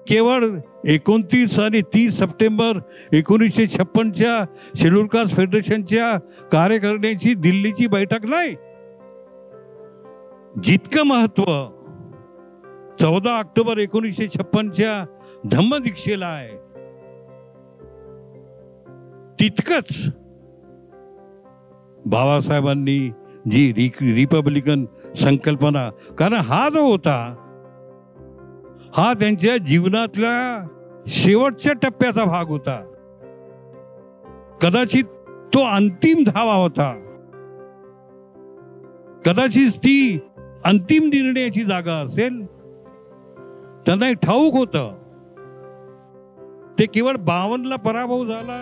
केवळ 29 आणि 30 September 1956च्या schedule caste फेडरेशनच्या कार्यकारिणीची दिल्लीची बैठक नाही, जितकं महत्व 14 ऑक्टोबर 1956च्या धम्मदीक्षेला आहे, तितकंच बाबासाहेबांनी जी रिपब्लिकन संकल्पना, कारण हा जो होता हा त्यांच्या जीवनातल्या शेवटच्या टप्प्याचा भाग होता, कदाचित तो अंतिम धावा होता, कदाचित ती अंतिम निर्णयाची जागा असेल. त्यांना एक ठाऊक होतं, ते केवळ 52ला पराभव झाला,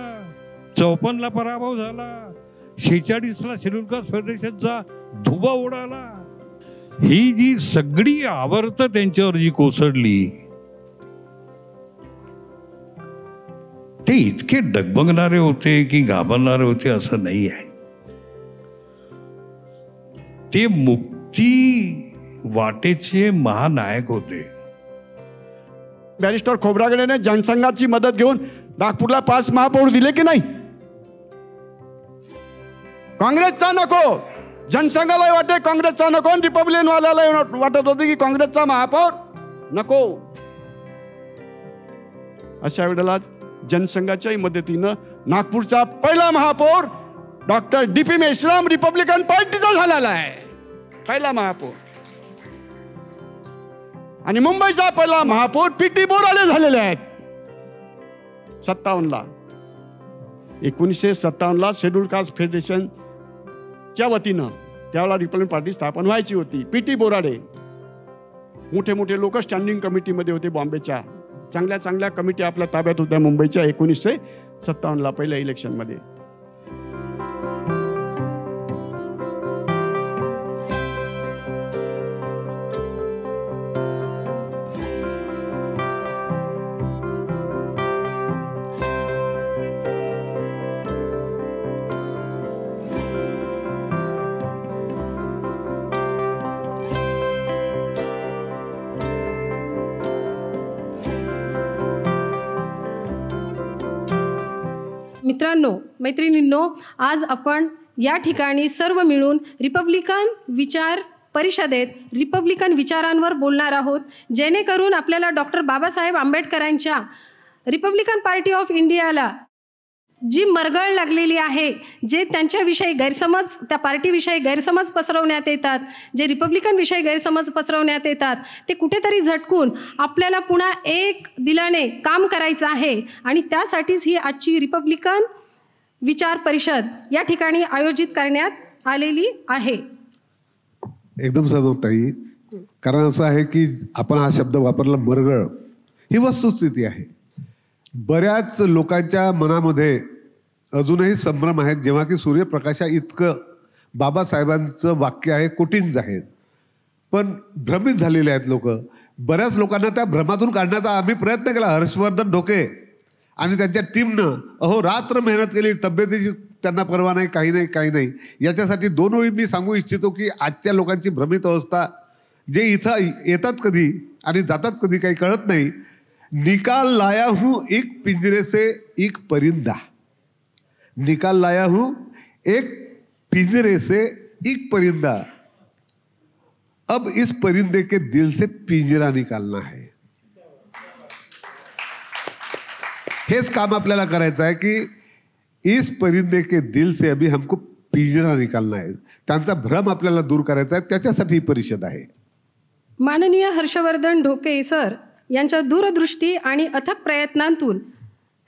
54ला पराभव झाला, 46ला शेड्यूल कास्ट फेडरेशनचा धुबा उडाला, ही जी सगळी आवर्त त्यांच्यावर जी कोसळली, ते इतके डगमगणारे होते की घाबरणारे होते असं नाही आहे. ते मुक्ती वाटेचे महानायक होते. बॅरिस्टर खोब्रागडेने जनसंघाची मदत घेऊन नागपूरला 5 महापौर दिले की नाही? काँग्रेसचा नको, जनसंघालाही वाटे काँग्रेसचा नको, रिपब्लिकन वाल्याला वाटत होते की काँग्रेसचा महापौर नको. अशा वेळेला जनसंघाच्याही मदतीनं नागपूरचा पहिला महापौर डॉक्टर DP मेश्राम रिपब्लिकन पार्टीचा झालेला आहे, पहिला महापौर. आणि मुंबईचा पहिला महापौर PT बोराडे झालेले आहेत 57ला. 1957ला शेड्यूल कास्ट फेडरेशनच्या वतीनं त्यावेळेला रिपब्लिकन पार्टी स्थापन व्हायची होती. PT बोराडे, मोठे मोठे लोक स्टँडिंग कमिटीमध्ये होते बॉम्बेच्या, चांगल्या चांगल्या कमिटी आपल्या ताब्यात होत्या मुंबईच्या 1957ला पहिल्या इलेक्शनमध्ये. मित्रांनो, मैत्रिणींनो, आज आपण या ठिकाणी सर्व मिळून रिपब्लिकन विचार परिषदेत रिपब्लिकन विचारांवर बोलणार आहोत, जेणेकरून आपल्याला डॉक्टर बाबासाहेब आंबेडकरांच्या रिपब्लिकन पार्टी ऑफ इंडियाला जी मरगळ लागलेली आहे, जे त्यांच्याविषयी गैरसमज, त्या पार्टीविषयी गैरसमज पसरवण्यात येतात, जे रिपब्लिकनविषयी गैरसमज पसरवण्यात येतात, ते कुठेतरी झटकून आपल्याला पुन्हा एक दिलाने काम करायचं आहे. आणि त्यासाठीच ही आजची रिपब्लिकन विचार परिषद या ठिकाणी आयोजित करण्यात आलेली आहे. एकदम सहमत ताई. कारण असं आहे की आपण हा शब्द वापरला मरगळ, ही वस्तुस्थिती आहे. बऱ्याच लोकांच्या मनामध्ये अजूनही संभ्रम आहेत, जेव्हा की सूर्यप्रकाशा इतकं बाबासाहेबांचं वाक्य आहे, कोटिंग्ज आहेत, पण भ्रमित झालेले आहेत लोक. बऱ्याच लोकांना त्या भ्रमातून काढण्याचा आम्ही प्रयत्न केला. हर्षवर्धन ढोके आणि त्यांच्या टीमनं रात्र मेहनत केली, तब्येतीची त्यांना पर्वा नाही, काही नाही. याच्यासाठी 2 ओळी मी सांगू इच्छितो की आजच्या लोकांची भ्रमित अवस्था, जे इथं येतात कधी आणि जातात कधी काही कळत नाही. निकाल लाया हूँ एक पिंजरे से एक परिंदा, निकाल लाया हूँ एक पिंजरे से एक परिंदा, अब इस परिंदे के दिल से पिंजरा निकालना है. हेच काम आपल्याला करायचं आहे की इस परिंदे के दिल से अभी हमको पिंजरा निकालना है. त्यांचा भ्रम आपल्याला दूर करायचा आहे, त्याच्यासाठी ही परिषद आहे. माननीय हर्षवर्धन ढोके सर यांच्या दूरदृष्टी आणि अथक प्रयत्नांतून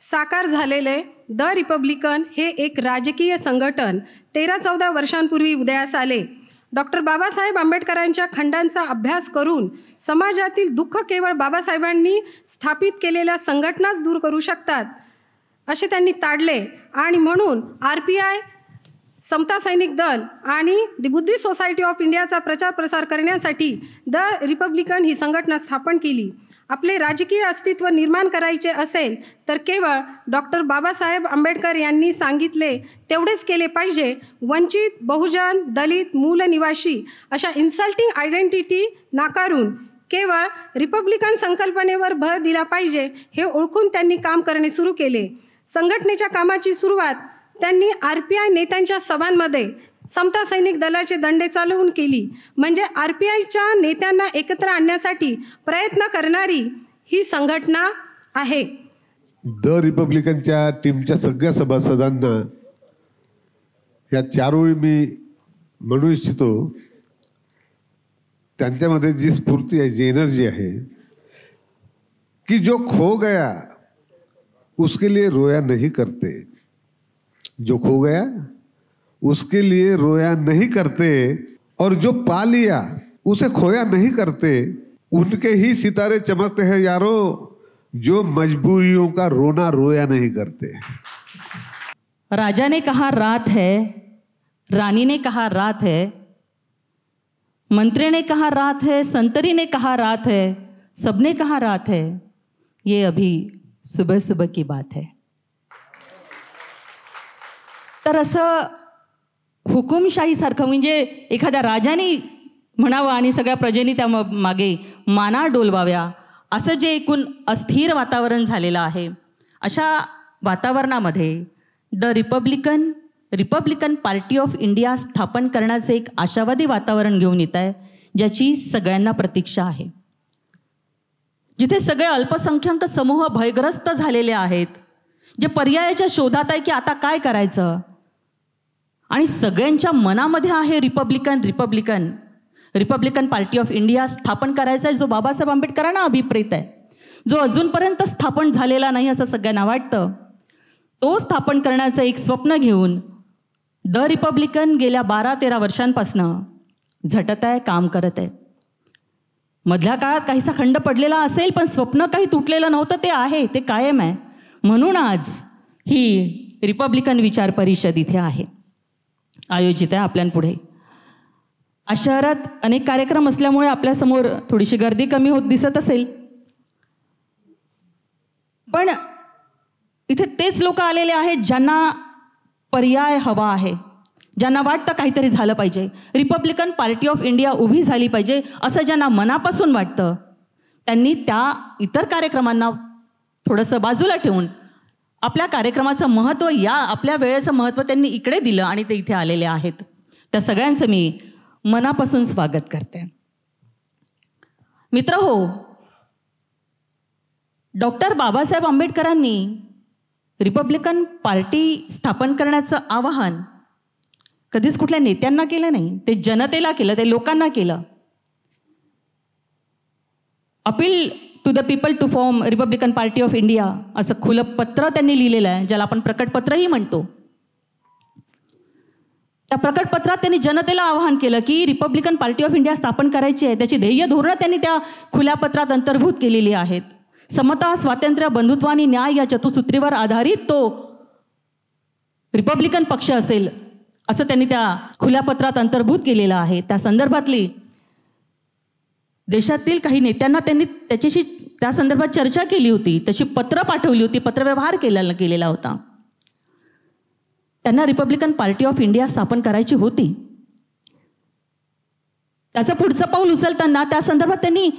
साकार झालेले द रिपब्लिकन हे एक राजकीय संघटन 13-14 वर्षांपूर्वी उदयास आले. डॉक्टर बाबासाहेब आंबेडकरांच्या खंडांचा अभ्यास करून समाजातील दुःख केवळ बाबासाहेबांनी स्थापित केलेल्या संघटनाच दूर करू शकतात असे त्यांनी ताडले. आणि म्हणून RPI, समता सैनिक दल आणि दी बुद्धिस्ट सोसायटी ऑफ इंडियाचा प्रचार प्रसार करण्यासाठी द रिपब्लिकन ही संघटना स्थापन केली. आपले राजकीय अस्तित्व निर्माण करायचे असेल तर केवळ डॉक्टर बाबासाहेब आंबेडकर यांनी सांगितले तेवढेच केले पाहिजे. वंचित, बहुजन, दलित, मूलनिवासी अशा इन्सल्टिंग आयडेंटिटी नाकारून केवळ रिपब्लिकन संकल्पनेवर भर दिला पाहिजे हे ओळखून त्यांनी काम करणे सुरू केले. संघटनेच्या कामाची सुरुवात त्यांनी RPI नेत्यांच्या सभांमध्ये समता सैनिक दलाचे दंडे चालवून केली. म्हणजे RPIच्या नेत्यांना एकत्र आणण्यासाठी प्रयत्न करणारी ही संघटना आहे. द रिपब्लिकनच्या टीमच्या सगळ्या सभासदांना या 4 ओळी मी म्हणू इच्छितो. त्यांच्यामध्ये जी स्फूर्ती आहे, जी एनर्जी आहे की जो खो गया उसके लिए रोया नहीं करते, जो खो गया उसके लिए रोया नहीं करते, और जो पा लिया उसे खोया नहीं करते. उनके ही सितारे चमकते हैं यारो, जो मजबूरियों का रोना रोया नहीं करते. राजा ने कहा रात है, रानी ने कहा रात है, मंत्री ने कहा रात है, संतरी ने कहा रात है, सबने कहा रात है, ये अभी सुबह सुबह की बात है. तर असं हुकुमशाहीसारखं म्हणजे एखाद्या राजाने म्हणावं आणि सगळ्या प्रजेनी त्या मागे माना डोलवाव्या असं जे एकूण अस्थिर वातावरण झालेलं आहे, अशा वातावरणामध्ये the Republican Party of India स्थापन करण्याचं एक आशावादी वातावरण घेऊन येत आहे, ज्याची सगळ्यांना प्रतीक्षा आहे. जिथे सगळे अल्पसंख्याक समूह भयग्रस्त झालेले आहेत, जे पर्यायाच्या शोधात आहे की आता काय करायचं, आणि सगळ्यांच्या मनामध्ये आहे रिपब्लिकन पार्टी ऑफ इंडिया स्थापन करायचा आहे, जो बाबासाहेब आंबेडकरांना अभिप्रेत आहे, जो अजूनपर्यंत स्थापन झालेला नाही असं सगळ्यांना वाटतं. तो स्थापन करण्याचं एक स्वप्न घेऊन द रिपब्लिकन गेल्या 12-13 वर्षांपासनं झटत आहे, काम करत आहे. मधल्या काळात काहीसा खंड पडलेला असेल, पण स्वप्न काही तुटलेलं नव्हतं, ते आहे, ते कायम आहे. म्हणून आज ही रिपब्लिकन विचार परिषद इथे आहे, आयोजित आहे आपल्यापुढे. आज शहरात अनेक कार्यक्रम असल्यामुळे आपल्यासमोर थोडीशी गर्दी कमी होत दिसत असेल, पण इथे तेच लोक आलेले आहेत ज्यांना पर्याय हवा आहे, ज्यांना वाटतं काहीतरी झालं पाहिजे, रिपब्लिकन पार्टी ऑफ इंडिया उभी झाली पाहिजे असं ज्यांना मनापासून वाटतं. त्यांनी त्या इतर कार्यक्रमांना थोडंसं बाजूला ठेवून आपल्या कार्यक्रमाचं महत्त्व, या आपल्या वेळेचं महत्त्व त्यांनी इकडे दिलं आणि ते इथे आलेले आहेत. त्या सगळ्यांचं मी मनापासून स्वागत करते. मित्रहो, डॉक्टर बाबासाहेब आंबेडकरांनी रिपब्लिकन पार्टी स्थापन करण्याचं आवाहन कधीच कुठल्या नेत्यांना केलं नाही, ते जनतेला केलं, ते लोकांना केलं. Appeal to the people to form Republican Party of India असं खुलं पत्र त्यांनी लिहिलेलं आहे, ज्याला आपण प्रकटपत्रही म्हणतो. त्या प्रकटपत्रात त्यांनी जनतेला आवाहन केलं की रिपब्लिकन पार्टी ऑफ इंडिया स्थापन करायची आहे. त्याची ध्येय धोरणं त्यांनी त्या खुल्या पत्रात अंतर्भूत केलेली आहेत. समता, स्वातंत्र्य, बंधुत्व आणि न्याय या चतुसूत्रीवर आधारित तो रिपब्लिकन पक्ष असेल असं त्यांनी त्या खुल्या पत्रात अंतर्भूत केलेलं आहे. त्या संदर्भातली देशातील काही नेत्यांना त्यांनी त्याच्याशी त्या संदर्भात चर्चा केली होती, तशी पत्र पाठवली होती, पत्रव्यवहार केलेला होता. त्यांना रिपब्लिकन पार्टी ऑफ इंडिया स्थापन करायची होती. त्याचं पुढचं पाऊल उचलताना त्या संदर्भात त्यांनी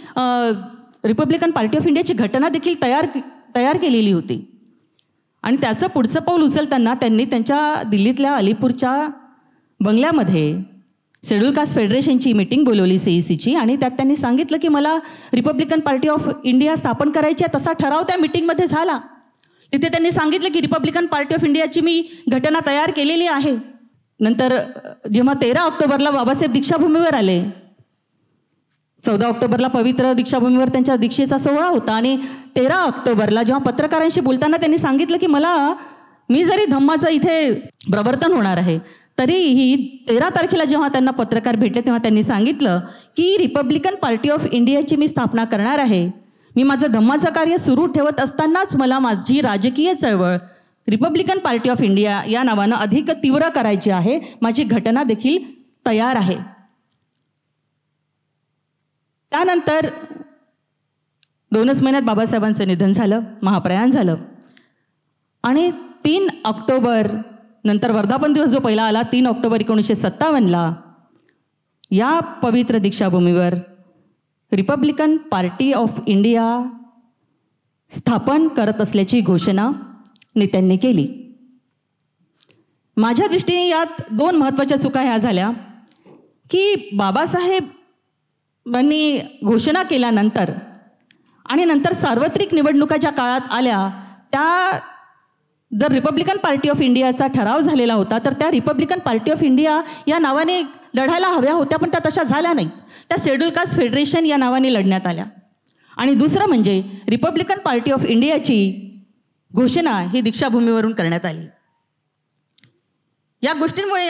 रिपब्लिकन पार्टी ऑफ इंडियाची घटना देखील तयार केलेली होती. आणि त्याचं पुढचं पाऊल उचलताना त्यांनी त्यांच्या दिल्लीतल्या अलीपूरच्या बंगल्यामध्ये शेड्यूल कास्ट फेडरेशनची मीटिंग बोलवली, CECची, आणि त्यात त्यांनी सांगितलं की मला रिपब्लिकन पार्टी ऑफ इंडिया स्थापन करायची आहे. तसा ठराव त्या मीटिंगमध्ये झाला. तिथे त्यांनी सांगितलं की रिपब्लिकन पार्टी ऑफ इंडियाची मी घटना तयार केलेली आहे. नंतर जेव्हा 13 ऑक्टोबरला बाबासाहेब दीक्षाभूमीवर आले, 14 ऑक्टोबरला पवित्र दीक्षाभूमीवर त्यांच्या दीक्षेचा सोहळा होता, आणि 13 ऑक्टोबरला जेव्हा पत्रकारांशी बोलताना त्यांनी सांगितलं की मी जरी धम्माचं इथे प्रवर्तन होणार आहे, तरीही 13 तारखेला जेव्हा त्यांना पत्रकार भेटले तेव्हा त्यांनी सांगितलं की रिपब्लिकन पार्टी ऑफ इंडियाची मी स्थापना करणार आहे. मी माझं धम्माचं कार्य सुरू ठेवत असतानाच मला माझी राजकीय चळवळ रिपब्लिकन पार्टी ऑफ इंडिया या नावानं अधिक तीव्र करायची आहे. माझी घटना देखील तयार आहे. त्यानंतर 2च महिन्यात बाबासाहेबांचं निधन झालं, महाप्रयाण झालं, आणि 3 ऑक्टोबर नंतर वर्धापन दिवस जो पहिला आला, 3 ऑक्टोबर 1957ला या पवित्र दीक्षाभूमीवर रिपब्लिकन पार्टी ऑफ इंडिया स्थापन करत असल्याची घोषणा नेत्यांनी केली. माझ्या दृष्टीने यात 2 महत्त्वाच्या चुका ह्या झाल्या की बाबासाहेबांनी घोषणा केल्यानंतर आणि नंतर सार्वत्रिक निवडणुका ज्या काळात आल्या त्या जर रिपब्लिकन पार्टी ऑफ इंडियाचा ठराव झालेला होता तर त्या रिपब्लिकन पार्टी ऑफ इंडिया या नावाने लढायला हव्या होत्या, पण त्या तशा झाल्या नाहीत. त्या शेड्यूल कास्ट फेडरेशन या नावाने लढण्यात आल्या. आणि दुसरं म्हणजे रिपब्लिकन पार्टी ऑफ इंडियाची घोषणा ही दीक्षाभूमीवरून करण्यात आली. या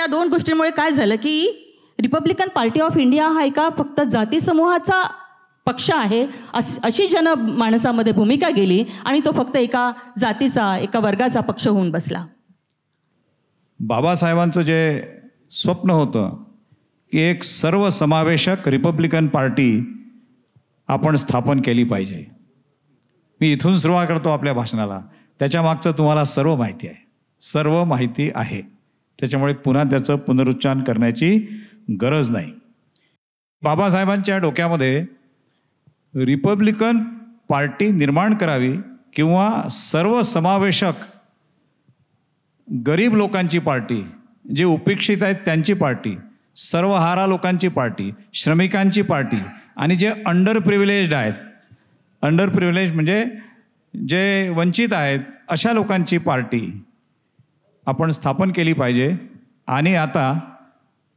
2 गोष्टींमुळे काय झालं की रिपब्लिकन पार्टी ऑफ इंडिया हा एका फक्त जाती समूहाचा पक्ष आहे अशी जनमानसामध्ये भूमिका गेली आणि तो फक्त एका जातीचा, एका वर्गाचा पक्ष होऊन बसला. बाबासाहेबांचं जे स्वप्न होतं की एक सर्वसमावेशक रिपब्लिकन पार्टी आपण स्थापन केली पाहिजे. मी इथून सुरुवात करतो आपल्या भाषणाला. त्याच्या मागचं तुम्हाला सर्व माहिती आहे. त्याच्यामुळे पुन्हा त्याचं पुनरुच्चार करण्याची गरज नाही. बाबासाहेबांच्या डोक्यामध्ये रिपब्लिकन पार्टी निर्माण करावी किंवा सर्वसमावेशक गरीब लोकांची पार्टी, जे उपेक्षित आहेत त्यांची पार्टी, सर्वहारा लोकांची पार्टी, श्रमिकांची पार्टी आणि जे अंडर प्रिव्हिलेज्ड आहेत, अंडर प्रिव्हिलेज म्हणजे जे वंचित आहेत अशा लोकांची पार्टी आपण स्थापन केली पाहिजे. आणि आता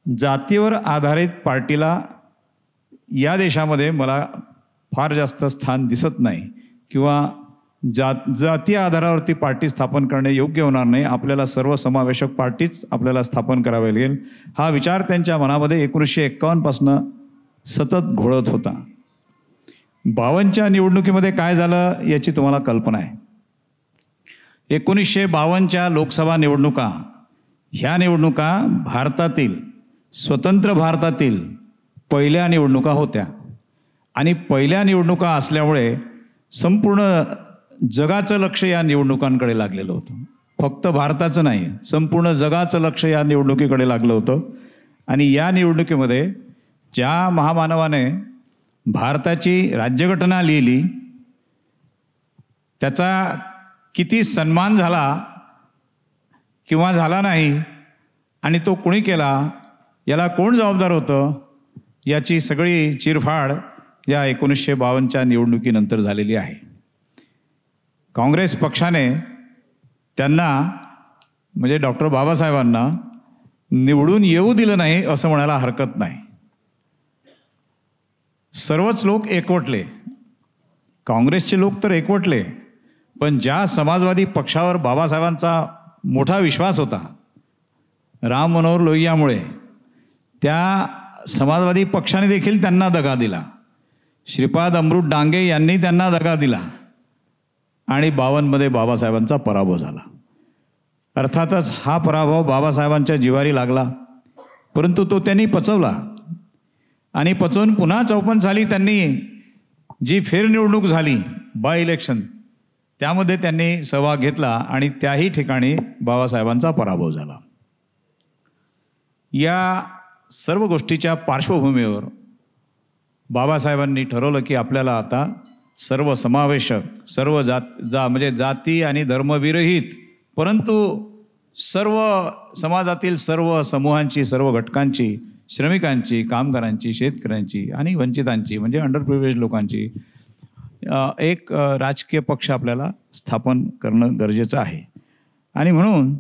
जातीवर आधारित पार्टीला या देशामध्ये मला फार जास्त स्थान दिसत नाही किंवा जातीय आधारावरती पार्टी स्थापन करणे योग्य होणार नाही. आपल्याला सर्वसमावेशक पार्टीच आपल्याला स्थापन करावी लागेल. हा विचार त्यांच्या मनामध्ये 1951 पासून सतत घोळत होता. 52च्या निवडणुकीमध्ये काय झालं याची तुम्हाला कल्पना आहे. 1952च्या लोकसभा निवडणुका ह्या निवडणुका भारतातील, स्वतंत्र भारतातील पहिल्या निवडणुका होत्या. आणि पहिल्या निवडणुका असल्यामुळे संपूर्ण जगाचं लक्ष या निवडणुकांकडे लागलेलं होतं. फक्त भारताचं नाही, संपूर्ण जगाचं लक्ष या निवडणुकीकडे लागलं होतं. आणि या निवडणुकीमध्ये ज्या महामानवाने भारताची राज्यघटना लिहिली त्याचा किती सन्मान झाला किंवा झाला नाही आणि तो कोणी केला, याला कोण जबाबदार होतं, याची सगळी चिरफाड या 1952च्या निवडणुकीनंतर झालेली आहे. काँग्रेस पक्षाने त्यांना म्हणजे डॉक्टर बाबासाहेबांना निवडून येऊ दिलं नाही असं म्हणायला हरकत नाही. सर्वच लोक एकवटले, काँग्रेसचे लोक तर एकवटले, पण ज्या समाजवादी पक्षावर बाबासाहेबांचा मोठा विश्वास होता राम मनोहर लोहियामुळे, त्या समाजवादी पक्षाने देखील त्यांना दगा दिला. श्रीपाद अमृत डांगे यांनी त्यांना दगा दिला आणि 52मध्ये बाबासाहेबांचा पराभव झाला. अर्थातच हा पराभव बाबासाहेबांच्या जिवारी लागला, परंतु तो त्यांनी पचवला आणि पचवून पुन्हा 54 साली त्यांनी जी फेरनिवडणूक झाली, बाय इलेक्शन, त्यामध्ये त्यांनी सहभाग घेतला आणि त्याही ठिकाणी बाबासाहेबांचा पराभव झाला. या सर्व गोष्टीच्या पार्श्वभूमीवर बाबासाहेबांनी ठरवलं की आपल्याला आता सर्वसमावेशक, सर्व म्हणजे जाती आणि धर्मविरहित, परंतु सर्व समाजातील सर्व समूहांची, सर्व घटकांची, श्रमिकांची, कामगारांची, शेतकऱ्यांची आणि वंचितांची म्हणजे अंडर प्रिव्हिलेज लोकांची एक राजकीय पक्ष आपल्याला स्थापन करणं गरजेचं आहे. आणि म्हणून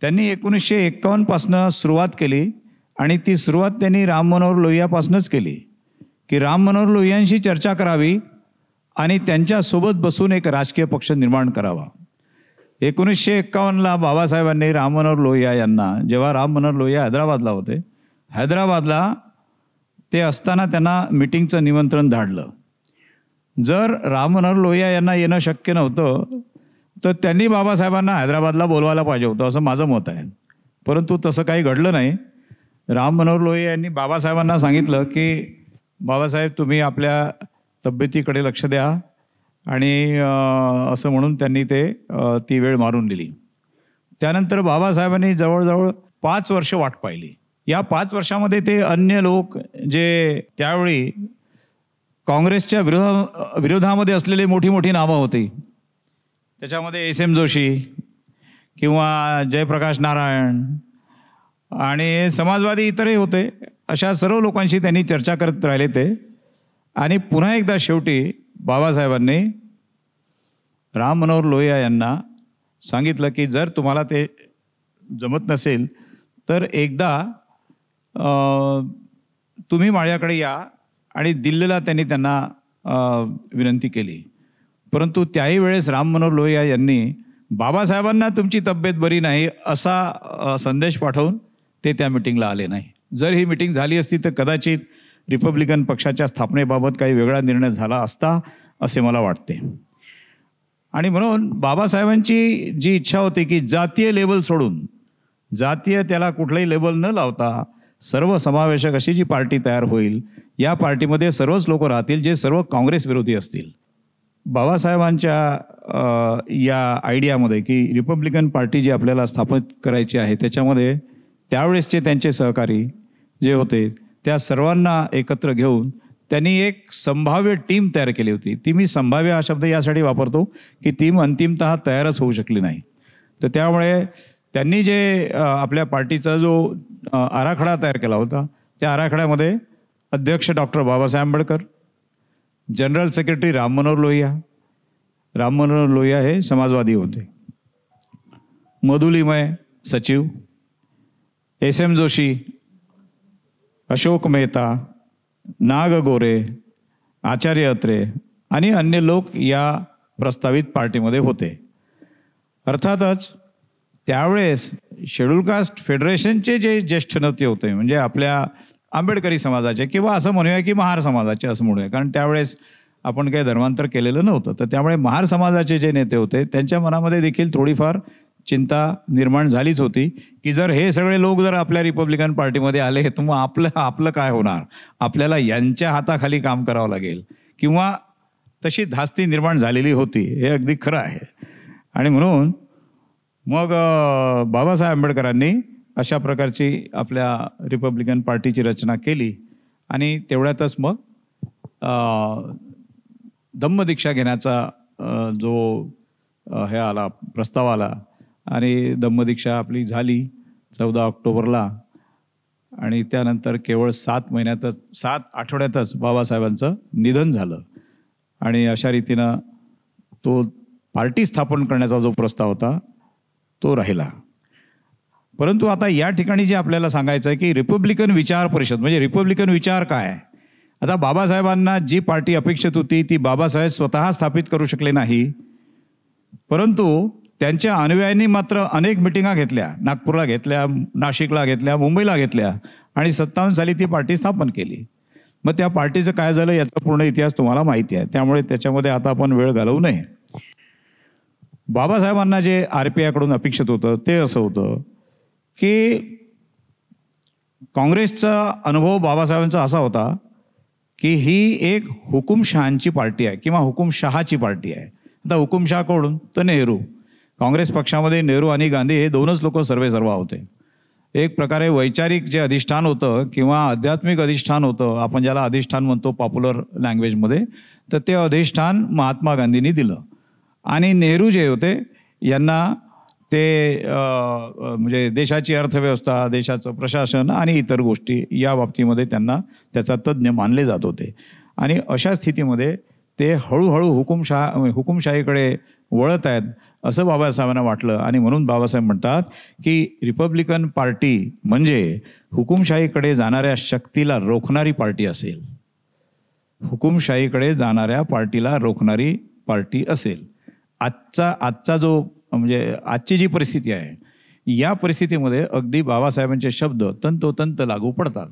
त्यांनी 1951 पासनं सुरुवात केली आणि ती सुरुवात त्यांनी राम मनोहर लोहियापासूनच केली की राम मनोहर लोहियांशी चर्चा करावी आणि त्यांच्यासोबत बसून एक राजकीय पक्ष निर्माण करावा. 1951ला बाबासाहेबांनी राम मनोहर लोहिया यांना, जेव्हा राम मनोहर लोहिया हैदराबादला होते, हैदराबादला ते असताना त्यांना मिटिंगचं निमंत्रण धाडलं. जर राम मनोहर लोहिया यांना येणं शक्य नव्हतं तर त्यांनी बाबासाहेबांना हैदराबादला बोलवायला पाहिजे होतं असं माझं मत आहे. परंतु तसं काही घडलं नाही. राम मनोहर लोहिया यांनी बाबासाहेबांना सांगितलं की बाबासाहेब तुम्ही आपल्या तब्येतीकडे लक्ष द्या आणि असं म्हणून त्यांनी ती वेळ मारून दिली. त्यानंतर बाबासाहेबांनी जवळजवळ 5 वर्ष वाट पाहिली. या 5 वर्षामध्ये ते अन्य लोक जे त्यावेळी काँग्रेसच्या विरोधामध्ये असलेली मोठी मोठी नावं होती. त्याच्यामध्ये एस एम जोशी किंवा जयप्रकाश नारायण आणि समाजवादी इतरही होते. अशा सर्व लोकांशी त्यांनी चर्चा करत राहिले ते. आणि पुन्हा एकदा शेवटी बाबासाहेबांनी राम मनोहर लोहिया यांना सांगितलं की जर तुम्हाला ते जमत नसेल तर एकदा तुम्ही माझ्याकडे या. आणि दिल्लीला त्यांना विनंती केली. परंतु त्याही वेळेस राम मनोहर लोहिया यांनी बाबासाहेबांना तुमची तब्येत बरी नाही असा संदेश पाठवून ते त्या मिटिंगला आले नाही. जर ही मिटिंग झाली असती तर कदाचित रिपब्लिकन पक्षाच्या स्थापनेबाबत काही वेगळा निर्णय झाला असता असे मला वाटते. आणि म्हणून बाबासाहेबांची जी इच्छा होती की जातीय लेबल सोडून, जातीय त्याला कुठलंही लेबल न लावता सर्वसमावेशक अशी जी पार्टी तयार होईल, या पार्टीमध्ये सर्वच लोक राहतील जे सर्व काँग्रेस विरोधी असतील. बाबासाहेबांच्या या आयडियामध्ये की रिपब्लिकन पार्टी जी आपल्याला स्थापित करायची आहे त्याच्यामध्ये त्यावेळेसचे त्यांचे सहकारी जे होते त्या सर्वांना एकत्र घेऊन त्यांनी एक संभाव्य टीम तयार केली होती. ती मी संभाव्य हा शब्द यासाठी वापरतो की टीम अंतिमतः तयारच होऊ शकली नाही. तर त्यामुळे त्यांनी जे आपल्या पार्टीचा जो आराखडा तयार केला होता त्या आराखड्यामध्ये अध्यक्ष doctor Babasaheb Ambedkar, general secretary Ram Manohar Lohia हे समाजवादी होते, मधुलिमय सचिव, एस एम जोशी, अशोक मेहता, नाग गोरे, आचार्य अत्रे आणि अन्य लोक या प्रस्तावित पार्टीमध्ये होते. अर्थातच त्यावेळेस शेड्यूल कास्ट फेडरेशनचे जे ज्येष्ठ नेते होते म्हणजे आपल्या आंबेडकरी समाजाचे किंवा असं म्हणूया की महार समाजाचे असं म्हणूया, कारण त्यावेळेस आपण काही धर्मांतर केलेलं नव्हतं. तर त्यामुळे महार समाजाचे जे नेते होते त्यांच्या मनामध्ये देखील थोडीफार चिंता निर्माण झालीच होती की जर हे सगळे लोक जर आपल्या रिपब्लिकन पार्टीमध्ये आले तर मग आपलं काय होणार, आपल्याला यांच्या हाताखाली काम करावं लागेल किंवा तशी धास्ती निर्माण झालेली होती. हे अगदी खरं आहे. आणि म्हणून मग बाबासाहेब आंबेडकरांनी अशा प्रकारची आपल्या रिपब्लिकन पार्टीची रचना केली आणि तेवढ्यातच मग धम्मदीक्षा घेण्याचा जो हे आला प्रस्ताव आला आणि धम्मदीक्षा आपली झाली 14 ऑक्टोबरला. आणि त्यानंतर केवळ 7 आठवड्यातच बाबासाहेबांचं निधन झालं. आणि अशा रीतीनं तो पार्टी स्थापन करण्याचा जो प्रस्ताव होता तो राहिला. परंतु आता या ठिकाणी जे आपल्याला सांगायचं आहे की रिपब्लिकन विचार परिषद म्हणजे रिपब्लिकन विचार काय. आता बाबासाहेबांना जी पार्टी अपेक्षित होती ती बाबासाहेब स्वतः स्थापित करू शकले नाही, परंतु त्यांच्या अनुयायांनी मात्र अनेक मिटिंगा घेतल्या, नागपूरला घेतल्या, नाशिकला घेतल्या, मुंबईला घेतल्या आणि 57 साली ती पार्टी स्थापन केली. मग त्या पार्टीचं काय झालं याचा पूर्ण इतिहास तुम्हाला माहिती आहे, त्यामुळे त्याच्यामध्ये आता आपण वेळ घालवू नये. बाबासाहेबांना जे RPI कडून अपेक्षित होतं ते असं होतं की काँग्रेसचा अनुभव बाबासाहेबांचा असा होता की ही एक हुकुमशहांची पार्टी आहे किंवा हुकुमशहाची पार्टी आहे. आता हुकुमशहा कोण तर नेहरू. काँग्रेस पक्षामध्ये नेहरू आणि गांधी हे दोनच लोक सर्वेसर्वा होते. एक प्रकारे वैचारिक जे अधिष्ठान होतं किंवा आध्यात्मिक अधिष्ठान होतं, आपण ज्याला अधिष्ठान म्हणतो पॉप्युलर लँग्वेजमध्ये, तर ते अधिष्ठान महात्मा गांधींनी दिलं. आणि नेहरू जे होते यांना ते म्हणजे देशाची अर्थव्यवस्था, देशाचं प्रशासन आणि इतर गोष्टी या बाबतीमध्ये त्यांना त्याचा तज्ज्ञ मानले जात होते. आणि अशा स्थितीमध्ये ते हळूहळू हुकुमशाहीकडे वळत आहेत असं बाबासाहेबांना वाटलं. आणि म्हणून बाबासाहेब म्हणतात की रिपब्लिकन पार्टी म्हणजे हुकुमशाहीकडे जाणाऱ्या शक्तीला रोखणारी पार्टी असेल, हुकुमशाहीकडे जाणाऱ्या पार्टीला रोखणारी पार्टी असेल. आजचा जो म्हणजे आजची जी परिस्थिती आहे या परिस्थितीमध्ये अगदी बाबासाहेबांचे शब्द तंतोतंत लागू पडतात.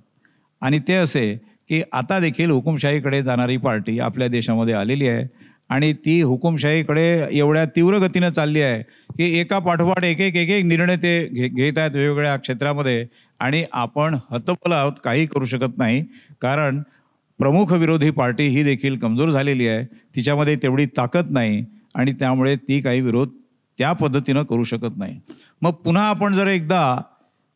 आणि ते असे की आता देखील हुकुमशाहीकडे जाणारी पार्टी आपल्या देशामध्ये आलेली आहे आणि ती हुकुमशाहीकडे एवढ्या तीव्र गतीनं चालली आहे की एका पाठोपाठ एक निर्णय ते घेत आहेत वेगवेगळ्या क्षेत्रामध्ये. आणि आपण हतबल आहोत, काही करू शकत नाही, कारण प्रमुख विरोधी पार्टी ही देखील कमजोर झालेली आहे, तिच्यामध्ये तेवढी ताकद नाही आणि त्यामुळे ती काही विरोध त्या पद्धतीनं करू शकत नाही. मग पुन्हा आपण जर एकदा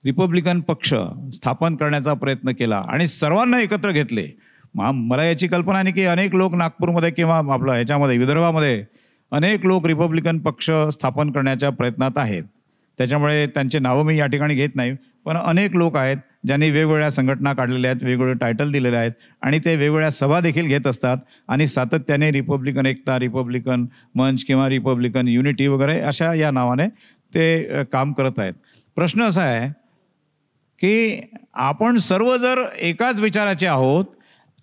रिपब्लिकन पक्ष स्थापन करण्याचा प्रयत्न केला आणि सर्वांना एकत्र घेतले, मला याची कल्पना नाही की अनेक लोक नागपूरमध्ये किंवा आपलं ह्याच्यामध्ये विदर्भामध्ये अनेक लोक रिपब्लिकन पक्ष स्थापन करण्याच्या प्रयत्नात आहेत. त्याच्यामुळे त्यांचे नावं मी या ठिकाणी घेत नाही, पण अनेक लोक आहेत ज्यांनी वेगवेगळ्या संघटना काढलेल्या आहेत, वेगवेगळे टायटल दिलेले आहेत आणि ते वेगवेगळ्या सभा देखील घेत असतात आणि सातत्याने रिपब्लिकन एकता, रिपब्लिकन मंच किंवा रिपब्लिकन युनिटी वगैरे अशा या नावाने ते काम करत आहेत. प्रश्न असा आहे की आपण सर्व जर एकाच विचाराचे आहोत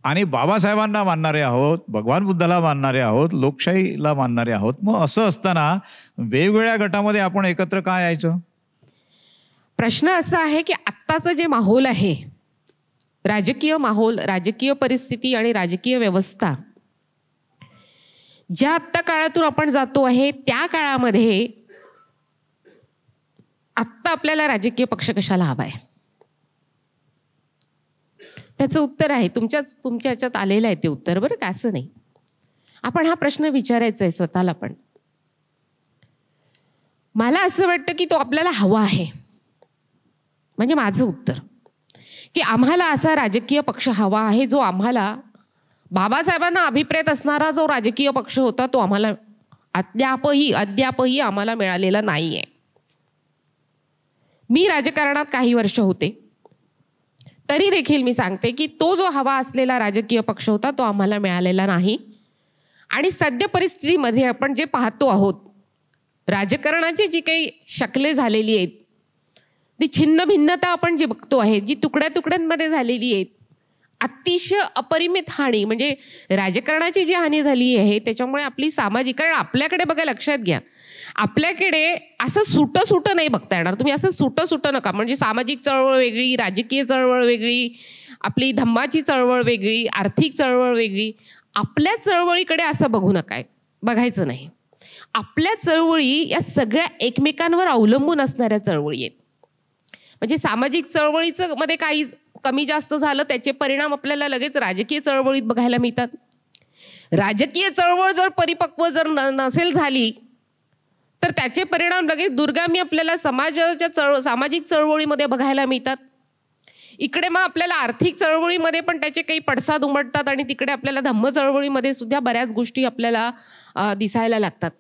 आणि बाबासाहेबांना मानणारे आहोत, भगवान बुद्धाला मानणारे आहोत, लोकशाहीला मानणारे आहोत, मग असं असताना वेगवेगळ्या गटामध्ये आपण एकत्र काय यायचं? प्रश्न असा आहे की आत्ताचं जे माहोल आहे, राजकीय माहोल, राजकीय परिस्थिती आणि राजकीय व्यवस्था, ज्या आत्ता काळातून आपण जातो आहे त्या काळामध्ये आत्ता आपल्याला राजकीय पक्ष कशाला हवा आहे? त्याचं उत्तर आहे तुमच्या ह्याच्यात आलेलं आहे ते उत्तर, बरं का, असं नाही. आपण हा प्रश्न विचारायचा आहे स्वतःला. पण मला असं वाटतं की तो आपल्याला हवा आहे. म्हणजे माझं उत्तर की आम्हाला असा राजकीय पक्ष हवा आहे जो आम्हाला, बाबासाहेबांना अभिप्रेत असणारा जो राजकीय पक्ष होता तो आम्हाला अद्यापही आम्हाला मिळालेला नाही आहे. मी राजकारणात काही वर्ष होते, तरी देखील मी सांगते की तो जो हवा असलेला राजकीय पक्ष होता तो आम्हाला मिळालेला नाही. आणि सद्य परिस्थितीमध्ये आपण जे पाहतो आहोत, राजकारणाची जी काही शकले झालेली आहेत, ती छिन्न भिन्नता आपण जी बघतो आहे, जी तुकड्या तुकड्यांमध्ये झालेली आहे, अतिशय अपरिमित हानी, म्हणजे राजकारणाची जी हानी झाली आहे त्याच्यामुळे आपली सामाजिक, कारण आपल्याकडे बघा, लक्षात घ्या, आपल्याकडे असं सुटं नाही बघता येणार. तुम्ही असं सुटं नका. म्हणजे सामाजिक चळवळ वेगळी, राजकीय चळवळ वेगळी, आपली धम्माची चळवळ वेगळी, आर्थिक चळवळ वेगळी. आपल्या चळवळीकडे असं बघू नका, बघायचं नाही. आपल्या चळवळी या सगळ्या एकमेकांवर अवलंबून असणाऱ्या चळवळी आहेत. म्हणजे सामाजिक चळवळीचं मध्ये काही कमी जास्त झालं त्याचे परिणाम आपल्याला लगेच राजकीय चळवळीत बघायला मिळतात. राजकीय चळवळ जर परिपक्व जर नसेल झाली तर त्याचे परिणाम लगेच दुर्गामी आपल्याला सामाजिक चळवळीमध्ये बघायला मिळतात. इकडे मग आपल्याला आर्थिक चळवळीमध्ये पण त्याचे काही पडसाद उमटतात आणि तिकडे आपल्याला धम्म चळवळीमध्ये सुद्धा बऱ्याच गोष्टी आपल्याला दिसायला लागतात.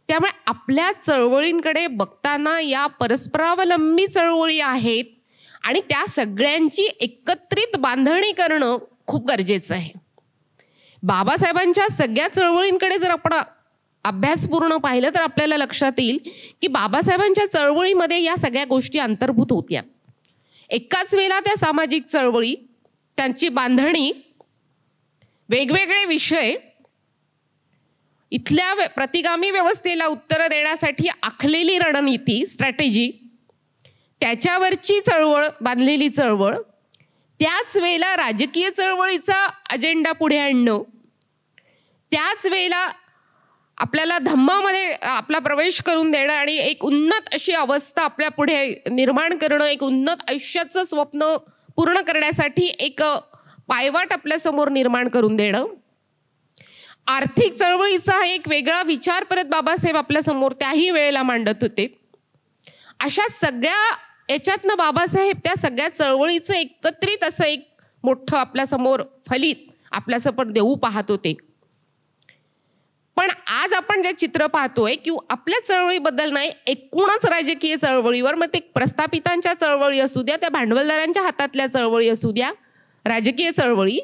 त्यामुळे आपल्या चळवळींकडे बघताना या परस्परावलंबी चळवळी आहेत आणि त्या सगळ्यांची एकत्रित बांधणी करणं खूप गरजेचं आहे. बाबासाहेबांच्या सगळ्या चळवळींकडे जर आपण अभ्यासपूर्ण पाहिलं तर आपल्याला लक्षात येईल की बाबासाहेबांच्या चळवळीमध्ये या सगळ्या गोष्टी अंतर्भूत होत्या. एकाच वेळेला त्या सामाजिक चळवळी, त्यांची बांधणी, वेगवेगळे विषय, इथल्या प्रतिगामी व्यवस्थेला उत्तरं देण्यासाठी आखलेली रणनीती, स्ट्रॅटेजी, त्याच्यावरची चळवळ, बांधलेली चळवळ, त्याच वेळेला राजकीय चळवळीचा अजेंडा पुढे आणणं, त्याच वेळेला आपल्याला धम्मामध्ये आपला प्रवेश करून देणं आणि एक उन्नत अशी अवस्था आपल्या पुढे निर्माण करणं, एक उन्नत आयुष्याचं स्वप्न पूर्ण करण्यासाठी एक पायवाट आपल्यासमोर निर्माण करून देणं. आर्थिक चळवळीचा एक वेगळा विचार परत बाबासाहेब आपल्यासमोर त्याही वेळेला मांडत होते. अशा सगळ्या याच्यातनं बाबासाहेब त्या सगळ्या चळवळीचं एकत्रित असं एक मोठं आपल्यासमोर फलित आपल्यासमोर देऊ पाहत होते. पण आज आपण जे चित्र पाहतोय की आपल्या चळवळीबद्दल नाही, एकूणच राजकीय चळवळीवर, मग ते प्रस्थापितांच्या चळवळी असू द्या, त्या भांडवलदारांच्या हातातल्या चळवळी असू द्या, राजकीय चळवळी,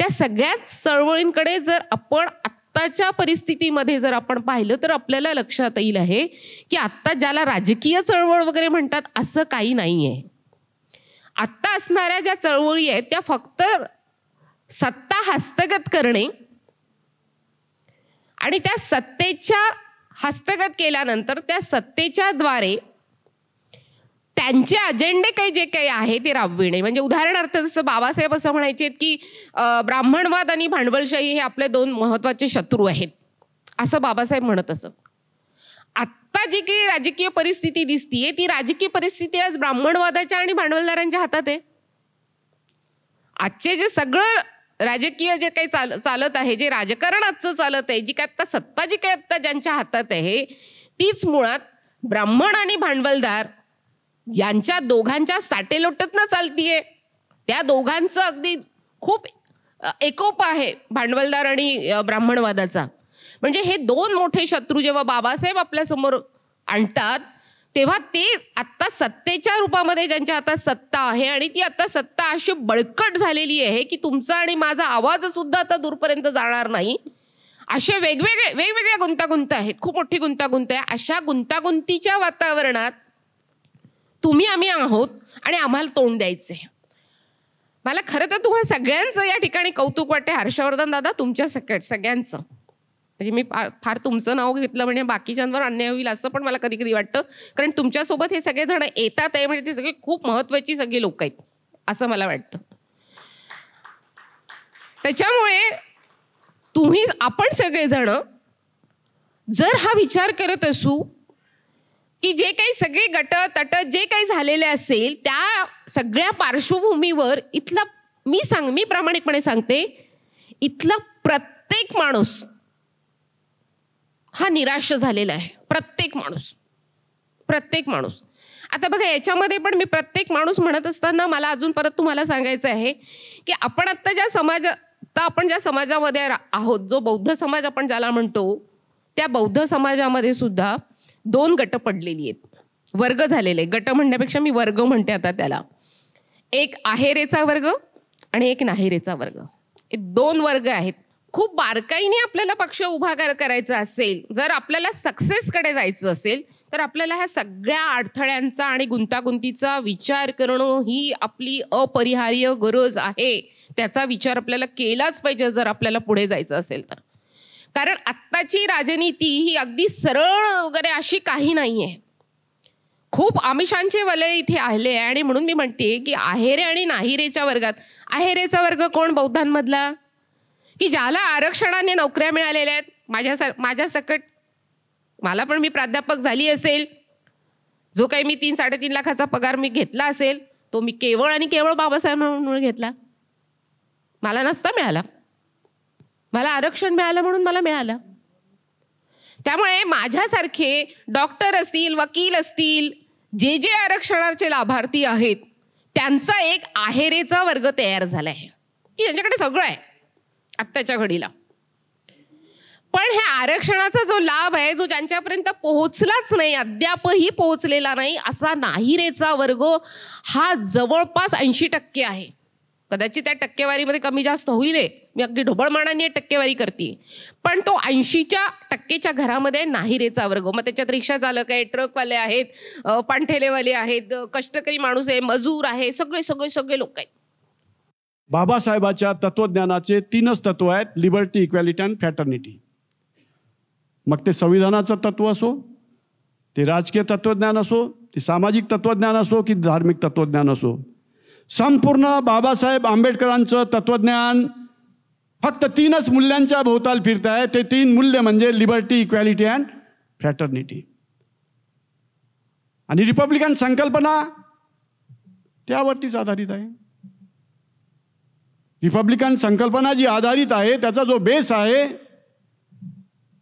त्या सगळ्याच चळवळींकडे जर आपण आत्ताच्या परिस्थितीमध्ये जर आपण पाहिलं तर आपल्याला लक्षात येईल आहे की आत्ता ज्याला राजकीय चळवळ वगैरे म्हणतात असं काही नाही आहे. आत्ता असणाऱ्या ज्या चळवळी आहेत त्या फक्त सत्ता हस्तगत करणे आणि त्या सत्तेच्या हस्तगत केल्यानंतर त्या सत्तेच्या द्वारे त्यांचे अजेंडे जे काही आहे ते राबविणे. म्हणजे उदाहरणार्थ जसं बाबासाहेब असं म्हणायचे की ब्राह्मणवाद आणि भांडवलशाही हे आपले दोन महत्त्वाचे शत्रू आहेत, असं बाबासाहेब म्हणत असत. आत्ता जी काही राजकीय परिस्थिती दिसतीये ती राजकीय परिस्थिती आज ब्राह्मणवादाच्या आणि भांडवलदारांच्या हातात आहे. आजचे जे सगळं राजकीय जे काही चालत आहे, जे राजकारण आजचं चालत आहे, जी काय आत्ता सत्ता जी काय आत्ता ज्यांच्या हातात आहे तीच मुळात ब्राह्मण आणि भांडवलदार यांच्या दोघांच्या साटेलोटातनं चालतीये. त्या दोघांचं अगदी खूप एकोप आहे भांडवलदार आणि ब्राह्मणवादाचा. म्हणजे हे दोन मोठे शत्रू जेव्हा बाबासाहेब आपल्यासमोर आणतात तेव्हा ते आत्ता सत्तेच्या रूपामध्ये ज्यांच्या हातात सत्ता आहे आणि ती आता सत्ता अशी बळकट झालेली आहे की तुमचा आणि माझा आवाज सुद्धा आता दूरपर्यंत जाणार नाही, असे वेगवेगळ्या गुंतागुंत आहेत, खूप मोठी गुंतागुंत आहे. अशा गुंतागुंतीच्या वातावरणात तुम्ही आम्ही आहोत आणि आम्हाला तोंड द्यायचे. मला खरं तर तुम्हा सगळ्यांचं या ठिकाणी कौतुक वाटते. हर्षवर्धन दादा, तुमच्या सगळ्यांचं. म्हणजे मी फार तुमचं नाव घेतलं म्हणजे बाकीच्यांवर अन्याय होईल असं पण मला कधी कधी वाटतं, कारण तुमच्यासोबत हे सगळेजण येतात आहे म्हणजे ते सगळे खूप महत्त्वाची सगळी लोक आहेत असं मला वाटतं. त्याच्यामुळे आपण सगळेजण जर हा विचार करत असू की जे काही सगळे गट तट जे काही झालेले असेल त्या सगळ्या पार्श्वभूमीवर इथला मी प्रामाणिकपणे सांगते, इथला प्रत्येक माणूस हा निराश झालेला आहे. प्रत्येक माणूस. आता बघा, याच्यामध्ये पण मी प्रत्येक माणूस म्हणत असताना मला अजून परत तुम्हाला सांगायचं आहे की आपण आता ज्या समाजामध्ये आहोत, जो बौद्ध समाज आपण ज्याला म्हणतो, त्या बौद्ध समाजामध्ये सुद्धा दोन गट पडलेली आहेत, वर्ग झालेले. गट म्हणण्यापेक्षा मी वर्ग म्हणते आता त्याला. एक आहेरेचा वर्ग आणि एक नाहेरेचा वर्ग. हे दोन वर्ग आहेत. खूप बारकाईने आपल्याला पक्ष उभा करायचा असेल, जर आपल्याला सक्सेसकडे जायचं असेल तर आपल्याला ह्या सगळ्या अडथळ्यांचा आणि गुंतागुंतीचा विचार करणं ही आपली अपरिहार्य गरज आहे. त्याचा विचार आपल्याला केलाच पाहिजे जर आपल्याला पुढे जायचं असेल तर. कारण आत्ताची राजनीती ही अगदी सरळ वगैरे अशी काही नाही आहे. खूप आमिषांचे वलय इथे आले आहे आणि म्हणून मी म्हणते की आहेरे आणि नाहिरेच्या वर्गात, आहेरेचा वर्ग कोण बौद्धांमधला, की ज्याला आरक्षणाने नोकऱ्या मिळालेल्या आहेत. माझ्या सकट मला पण मी प्राध्यापक झाली असेल, जो काही मी 3-3.5 लाखाचा पगार मी घेतला असेल तो मी केवळ आणि केवळ बाबासाहेबांमुळे घेतला. मला नसता मिळाला, मला आरक्षण मिळालं म्हणून मला मिळालं. त्यामुळे माझ्यासारखे डॉक्टर असतील, वकील असतील, जे आरक्षणाचे लाभार्थी आहेत त्यांचा एक आहेरेचा वर्ग तयार झाला आहे की त्यांच्याकडे सगळं आहे आत्ताच्या घडीला. पण हे आरक्षणाचा जो लाभ आहे, जो ज्यांच्यापर्यंत पोहोचलाच नाही, अद्यापही पोहोचलेला नाही, असा नाहिरेचा वर्ग हा जवळपास 80% आहे. कदाचित त्या टक्केवारीमध्ये कमी जास्त होईल, मी अगदी ढोबळमानाने टक्केवारी करते, पण तो 80% घरामध्ये नाहिरेचा वर्ग. मग त्याच्यात रिक्षा चालक आहे, ट्रकवाले आहेत, पाणठेलेवाले आहेत, कष्टकरी माणूस आहे, मजूर आहे, सगळे लोक आहेत. बाबासाहेबाच्या तत्वज्ञानाचे 3च तत्व आहेत, लिबर्टी, इक्वॅलिटी आणि फ्रॅटर्निटी. मग ते संविधानाचं तत्व असो, ते राजकीय तत्वज्ञान असो, ते सामाजिक तत्वज्ञान असो की धार्मिक तत्वज्ञान असो, संपूर्ण बाबासाहेब आंबेडकरांचं तत्वज्ञान फक्त 3च मूल्यांच्या भोवताल फिरत आहे. ते 3 मूल्य म्हणजे लिबर्टी, इक्वॅलिटी अँड फ्रॅटर्निटी. आणि रिपब्लिकन संकल्पना त्यावरतीच आधारित आहे. रिपब्लिकन संकल्पना जी आधारित आहे त्याचा जो बेस आहे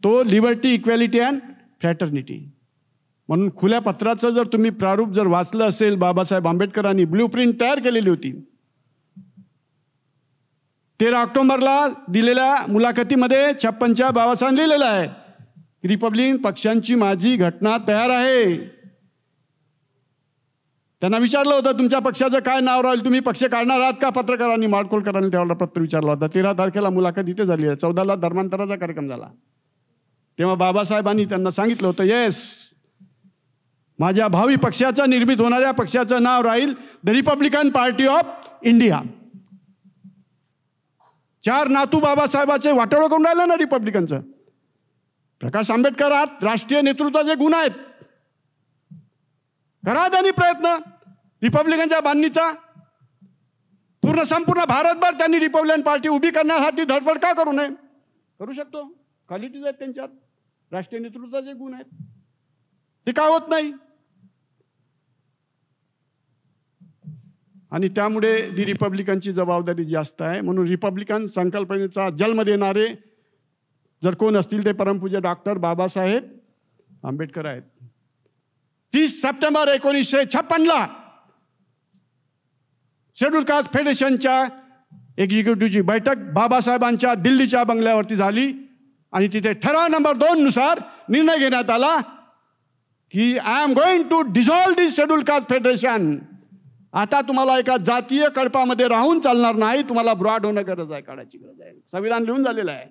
तो लिबर्टी, इक्वॅलिटी अँड फ्रॅटर्निटी. म्हणून खुल्या पत्राचं जर तुम्ही प्रारूप जर वाचलं असेल, बाबासाहेब आंबेडकरांनी ब्ल्यूप्रिंट तयार केलेली होती. 13 ऑक्टोबरला दिलेल्या मुलाखतीमध्ये 56च्या बाबासाहेब लिहिलेलं आहे, रिपब्लिकन पक्षांची माझी घटना तयार आहे. त्यांना विचारलं होतं तुमच्या पक्षाचं काय नाव राहील, तुम्ही पक्ष काढणार आहात का, पत्रकारांनी, माडखोलकरांनी त्यावेळेला पत्र विचारलं होतं. 13 तारखेला मुलाखत इथे झाली आहे. 14ला धर्मांतराचा कार्यक्रम झाला. तेव्हा बाबासाहेबांनी त्यांना सांगितलं होतं, येस, माझ्या भावी पक्षाचा, निर्मित होणाऱ्या पक्षाचं नाव राहील the Republican Party of India. 4 नातू बाबासाहेबाचे वाटोळं करून राहिलं ना रिपब्लिकनचं. प्रकाश आंबेडकरात राष्ट्रीय नेतृत्वाचे गुण आहेत. करा त्यांनी प्रयत्न रिपब्लिकनच्या बांधणीचा. संपूर्ण भारतभर त्यांनी रिपब्लिकन पार्टी उभी करण्यासाठी धडपड का करू नये? करू शकतो. क्वालिटीज आहेत त्यांच्यात, राष्ट्रीय नेतृत्वाचे गुण आहेत. ते का होत नाही? आणि त्यामुळे दी रिपब्लिकनची जबाबदारी जास्त आहे. म्हणून रिपब्लिकन संकल्पनेचा जन्म देणारे जर कोण असतील ते परमपूज्य डॉक्टर बाबासाहेब आंबेडकर आहेत. 30 सप्टेंबर 1956ला शेड्यूल कास्ट फेडरेशनच्या एक्झिक्युटिव्हची बैठक बाबासाहेबांच्या दिल्लीच्या बंगल्यावरती झाली आणि तिथे ठराव नंबर 2 नुसार निर्णय घेण्यात आला की I am going to dissolve this schedule caste federation. आता तुम्हाला एका जातीय कळपामध्ये राहून चालणार नाही, तुम्हाला ब्रॉड होणं गरज आहे, काढायची गरज आहे. संविधान लिहून झालेलं आहे.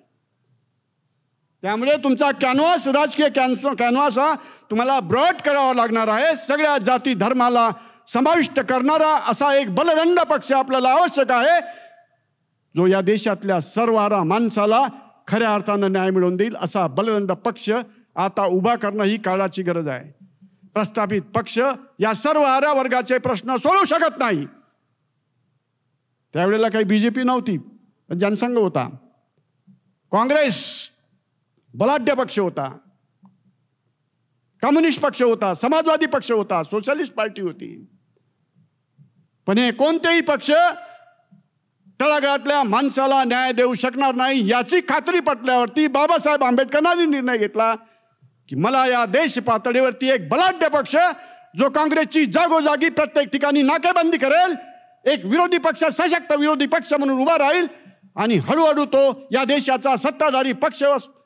त्यामुळे तुमचा कॅनव्हास, राजकीय कॅनव्हास हा तुम्हाला ब्रॉड करावा लागणार आहे. सगळ्या जाती धर्माला समाविष्ट करणारा असा एक बलदंड पक्ष आपल्याला आवश्यक आहे, जो या देशातल्या सर्व माणसाला खऱ्या अर्थानं न्याय मिळवून देईल. असा बलदंड पक्ष आता उभा करणं ही काळाची गरज आहे. प्रस्थापित पक्ष या सर्व वर्गाचे प्रश्न सोडवू शकत नाही. त्यावेळेला काही बीजेपी नव्हती, पण जनसंघ होता. काँग्रेस बलाढ्य पक्ष होता, कम्युनिस्ट पक्ष होता, समाजवादी पक्ष होता, सोशलिस्ट पार्टी होती. पण हे कोणतेही पक्ष तळागाळातल्या माणसाला न्याय देऊ शकणार नाही याची खात्री पटल्यावरती बाबासाहेब आंबेडकरांनी निर्णय घेतला की मला या देश पातळीवरती एक बलाढ्य पक्ष, जो काँग्रेसची जागोजागी प्रत्येक ठिकाणी नाकेबंदी करेल, एक विरोधी पक्ष, सशक्त विरोधी पक्ष म्हणून उभा राहील आणि हळूहळू तो या देशाचा सत्ताधारी पक्ष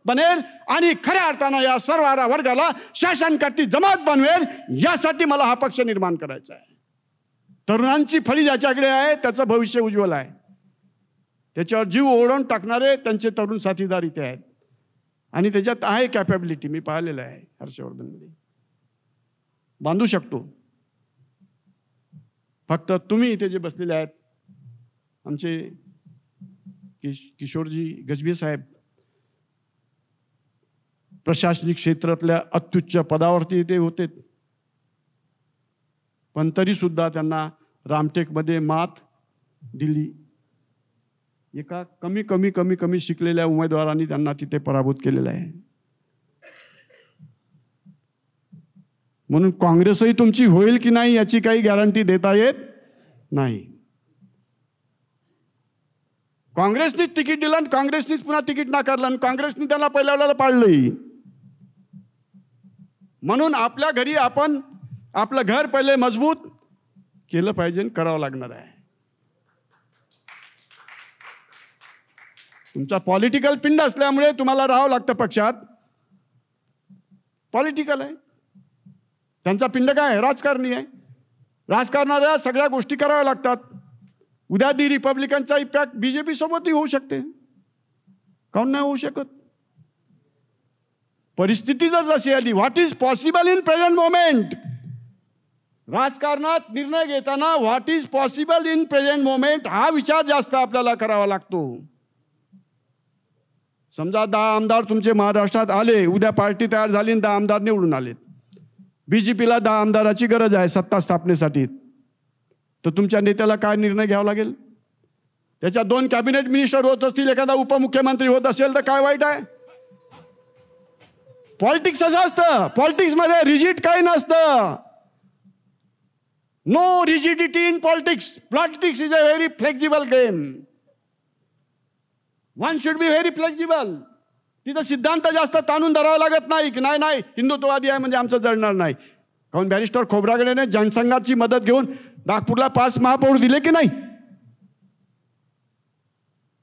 बनेल आणि खऱ्या अर्थानं या सर्व वर्गाला शासनकर्ती जमात बनवेल. यासाठी मला हा पक्ष निर्माण करायचा आहे. तरुणांची फळी ज्याच्याकडे आहे त्याचं भविष्य उज्ज्वल आहे. त्याच्यावर जीव ओढून टाकणारे त्यांचे तरुण साथीदार इथे आहेत आणि त्याच्यात आहे कॅपॅबिलिटी. मी पाहिलेलं आहे हर्षवर्धनमध्ये. बांधू शकतो. फक्त तुम्ही इथे जे बसलेले आहेत, आमचे किशोरजी गजबे साहेब प्रशासनिक क्षेत्रातल्या अत्युच्च पदावरती ते होते, पण तरी सुद्धा त्यांना रामटेकमध्ये मात दिली. एका कमी शिकलेल्या उमेदवारांनी त्यांना तिथे पराभूत केलेला आहे. म्हणून काँग्रेसही तुमची होईल की नाही याची काही गॅरंटी देता येत नाही. काँग्रेसने तिकीट दिलं आणि काँग्रेसनीच पुन्हा तिकीट नाकारलं आणि काँग्रेसने त्याला पहिल्या वेळेला पाळलंही. म्हणून आपल्या घरी आपण आपलं घर पहिले मजबूत केलं पाहिजे, करावं लागणार आहे. तुमचा पॉलिटिकल पिंड असल्यामुळे तुम्हाला राहावं लागतं पक्षात. पॉलिटिकल आहे, त्यांचा पिंड काय आहे? राजकारणी आहे. राजकारणाऱ्या सगळ्या गोष्टी कराव्या लागतात. उद्या दी रिपब्लिकनचा इम्पॅक्ट बीजेपी सोबतही होऊ शकते, काऊन नाही होऊ शकत? परिस्थिती जर जशी आली, what is possible in present moment. राजकारणात निर्णय घेताना what is possible in present moment हा विचार जास्त आपल्याला करावा लागतो. समजा 10 आमदार तुमचे महाराष्ट्रात आले, उद्या पार्टी तयार झाली आणि 10 आमदार निवडून आलेत. बीजेपीला 10 आमदाराची गरज आहे सत्ता स्थापनेसाठी. तर तुमच्या नेत्याला काय निर्णय घ्यावा लागेल? त्याच्या 2 कॅबिनेट मिनिस्टर होत असतील, एखादा उपमुख्यमंत्री होत असेल तर काय वाईट आहे? पॉलिटिक्स असं असतं. पॉलिटिक्समध्ये रिजिड काही नसतं. No rigidity in politics. Politics is a very flexible game. One should be very flexible. तिथं सिद्धांत जास्त ताणून धरावा लागत नाही की नाही हिंदुत्ववादी आहे म्हणजे आमचं जळणार नाही. काऊन बॅरिस्टर खोब्रागडेने जनसंघाची मदत घेऊन नागपूरला 5 महापौर दिले की नाही?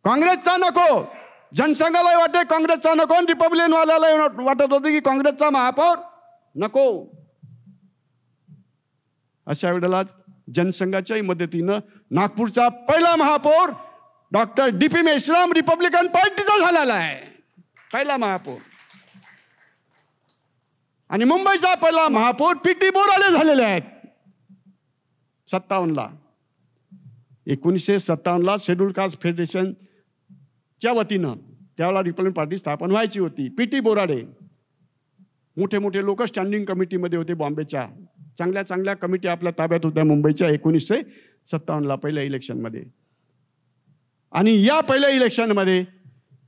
काँग्रेसचा नको, जनसंघालाही वाटे काँग्रेसचा नको, रिपब्लिकन वाल्यालाही वाटत होते की काँग्रेसचा महापौर नको. अशा वेळेला जनसंघाच्याही मदतीनं नागपूरचा पहिला महापौर डॉक्टर DP मेश्राम रिपब्लिकन पार्टीचा झालेला आहे, पहिला महापौर. आणि मुंबईचा पहिला महापौर PT बोराडे झालेले आहेत 57ला. 1957ला शेड्यूल कास्ट फेडरेशनच्या वतीनं त्यावेळेला रिपब्लिकन पार्टी स्थापन व्हायची होती. PT बोराडे मोठे लोक स्टँडिंग कमिटीमध्ये होते बॉम्बेच्या. चांगल्या कमिटी आपल्या ताब्यात होत्या मुंबईच्या 1957ला पहिल्या इलेक्शनमध्ये. आणि या पहिल्या इलेक्शनमध्ये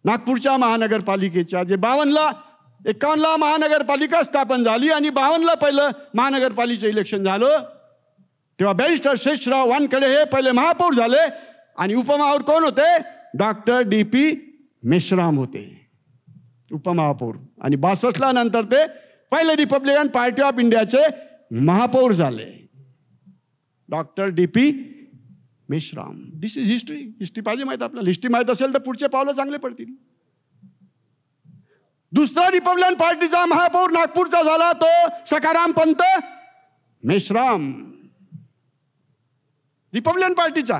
नागपूरच्या महानगरपालिकेच्या जे 51ला महानगरपालिका स्थापन झाली आणि 52ला पहिलं महानगरपालिकेचं इलेक्शन झालं, तेव्हा बॅरिस्टर शेषराव वानखेडे हे पहिले महापौर झाले आणि उपमहापौर कोण होते? डॉक्टर DP मेश्राम होते उपमहापौर. आणि 62ला नंतर ते पहिले रिपब्लिकन पार्टी ऑफ इंडियाचे महापौर झाले doctor DP Meshram. This is history. History पाहिजे माहीत आपल्याला. हिस्ट्री माहीत असेल तर पुढचे पावलं चांगले पडतील. दुसरा रिपब्लिकन पार्टीचा महापौर नागपूरचा झाला तो सखाराम पंत मेश्राम, रिपब्लिकन पार्टीचा.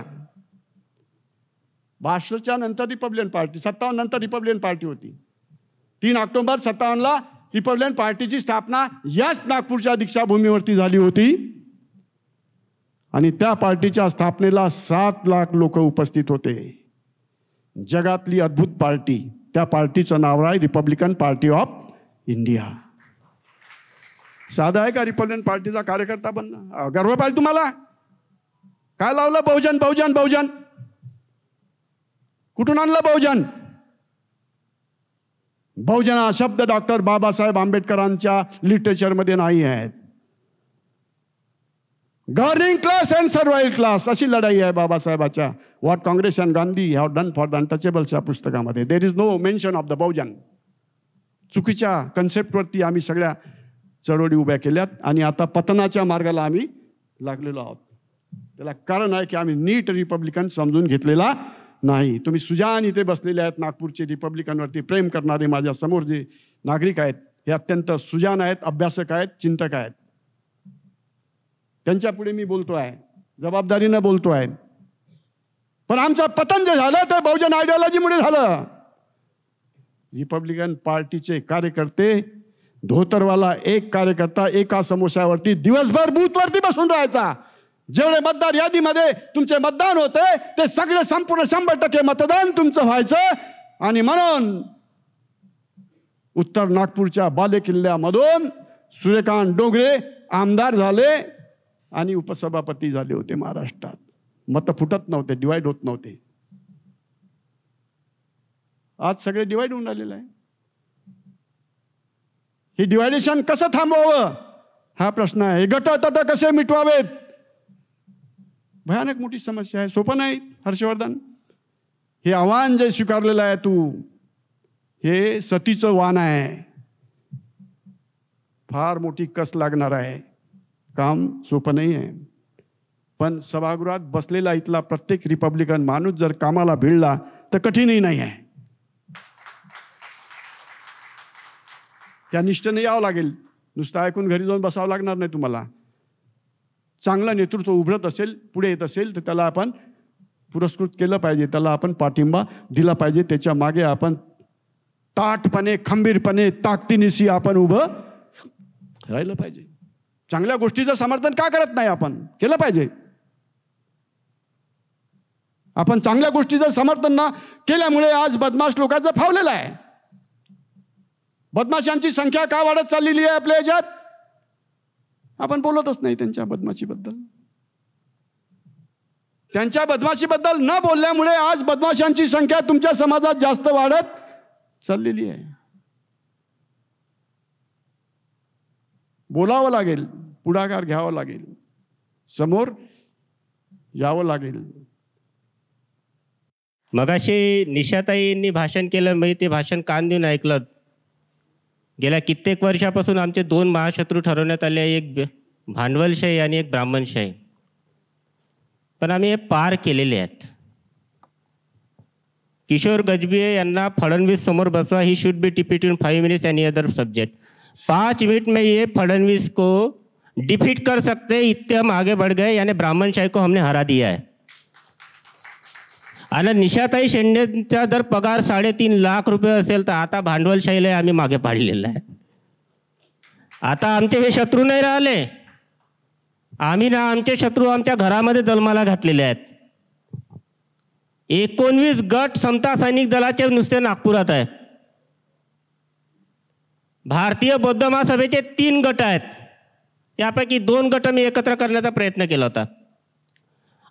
62च्या नंतर रिपब्लिकन पार्टी, 57 नंतर रिपब्लिकन पार्टी होती. 3 ऑक्टोबर 57ला रिपब्लिकन पार्टीची स्थापना याच नागपूरच्या दीक्षाभूमीवरती झाली होती. आणि त्या पार्टीच्या स्थापनेला 7 लाख लोक उपस्थित होते. जगातली अद्भुत पार्टी. त्या पार्टीचं नाव आहे रिपब्लिकन पार्टी ऑफ इंडिया. साधा आहे का रिपब्लिकन पार्टीचा कार्यकर्ता बनणं? गर्व पाहिजे तुम्हाला. काय लावलं? बहुजन बहुजन बहुजन. कुठून आणलं बहुजन? बहुजन हा शब्द डॉक्टर बाबासाहेब आंबेडकरांच्या लिटरेचरमध्ये नाही आहे. Governing class and survival class अशी लढाई आहे बाबासाहेबाच्या. What Congress and Gandhi have done for the untouchables या पुस्तकामध्ये. There is no mention of the Bahujan. चुकीच्या कन्सेप्टवरती आम्ही सगळ्या चळवळी उभ्या केल्यात आणि आता पतनाच्या मार्गाला आम्ही लागलेलो आहोत. त्याला कारण आहे की आम्ही नीट रिपब्लिकन समजून घेतलेला नाही. तुम्ही सुजान इथे बसलेले आहेत नागपूरचे रिपब्लिकनवरती प्रेम करणारे माझ्या समोर जे नागरिक आहेत हे अत्यंत सुजान आहेत, अभ्यासक आहेत, चिंतक आहेत. त्यांच्या पुढे मी बोलतो आहे, जबाबदारीनं बोलतो आहे. पण आमचं पतन जे झालं ते बहुजन आयडिओलॉजीमुळे झालं. रिपब्लिकन पार्टीचे कार्यकर्ते, धोतरवाला एक कार्यकर्ता एका समोस्यावरती दिवसभर बूथवरती बसून राहायचा. जेवढे मतदार यादीमध्ये तुमचे मतदान होते ते सगळे संपूर्ण 100% मतदान तुमचं व्हायचं. आणि म्हणून उत्तर नागपूरच्या बालेकिल्ल्यामधून सूर्यकांत डोंगरे आमदार झाले आणि उपसभापती झाले होते महाराष्ट्रात. मत फुटत नव्हते, डिवाइड होत नव्हते. आज सगळे डिवाइड होऊन राहिलेलं आहे. हे डिवायडेशन कसं थांबवावं हा प्रश्न आहे. गट-तट कसे मिटवावेत, भयानक मोठी समस्या आहे. सोपं नाही हर्षवर्धन. हे आव्हान जे स्वीकारलेलं आहे तू, हे सतीचं वाण आहे. फार मोठी कस लागणार आहे. काम सोपं नाही आहे. पण सभागृहात बसलेला इथला प्रत्येक रिपब्लिकन माणूस जर कामाला भिडला तर कठीणही नाही आहे. त्या निष्ठेने यावं लागेल. नुसतं ऐकून घरी जाऊन बसावं लागणार नाही तुम्हाला. चांगलं नेतृत्व उभरत असेल, पुढे येत असेल तर त्याला आपण पुरस्कृत केलं पाहिजे, त्याला आपण पाठिंबा दिला पाहिजे. त्याच्या मागे आपण ताठपणे, खंबीरपणे, ताकदीनिशी आपण उभं राहिलं पाहिजे. चांगल्या गोष्टीचं समर्थन का करत नाही? आपण केलं पाहिजे. आपण चांगल्या गोष्टीचं समर्थन न केल्यामुळे आज बदमाश लोकांचं फावलेलं आहे. बदमाशांची संख्या का वाढत चाललेली आहे आपल्या ह्याच्यात? आपण बोलतच नाही त्यांच्या बदमाशीबद्दल. त्यांच्या बदमाशीबद्दल न बोलल्यामुळे आज बदमाशांची संख्या तुमच्या समाजात जास्त वाढत चाललेली आहे. बोलावं लागेल, पुढाकार घ्यावा लागेल, समोर यावं लागेल. मगाशी निशाताईंनी भाषण केलं, मी ते भाषण कान देऊन ऐकलं. गेल्या कित्येक वर्षापासून आमचे 2 महाशत्रू ठरवण्यात आले, एक भांडवलशाही आणि एक ब्राह्मणशाही. पण आम्ही हे पार केलेले आहेत. किशोर गजभिये यांना फडणवीस समोर बसवा, he should be defeated in 5 minutes any other subject. 5 minute में ये फडणवीस को डिफीट कर सकते, इतने हम आगे बढ़ गए. यानी ब्राह्मणशाही को हमने हरा दिया है. आणि निशाताई शेंडेंचा जर पगार 3.5 लाख रुपये असेल तर आता भांडवलशाहीला आम्ही मागे पाडलेलं आहे. आता आमचे हे शत्रू नाही राहिले. आम्ही ना आमचे शत्रू आमच्या घरामध्ये जन्माला घातलेले आहेत. 19 गट समता सैनिक दलाचे नुसते नागपुरात आहे. भारतीय बौद्ध महासभेचे 3 गट आहेत. त्यापैकी 2 गट मी एकत्र करण्याचा प्रयत्न केला होता.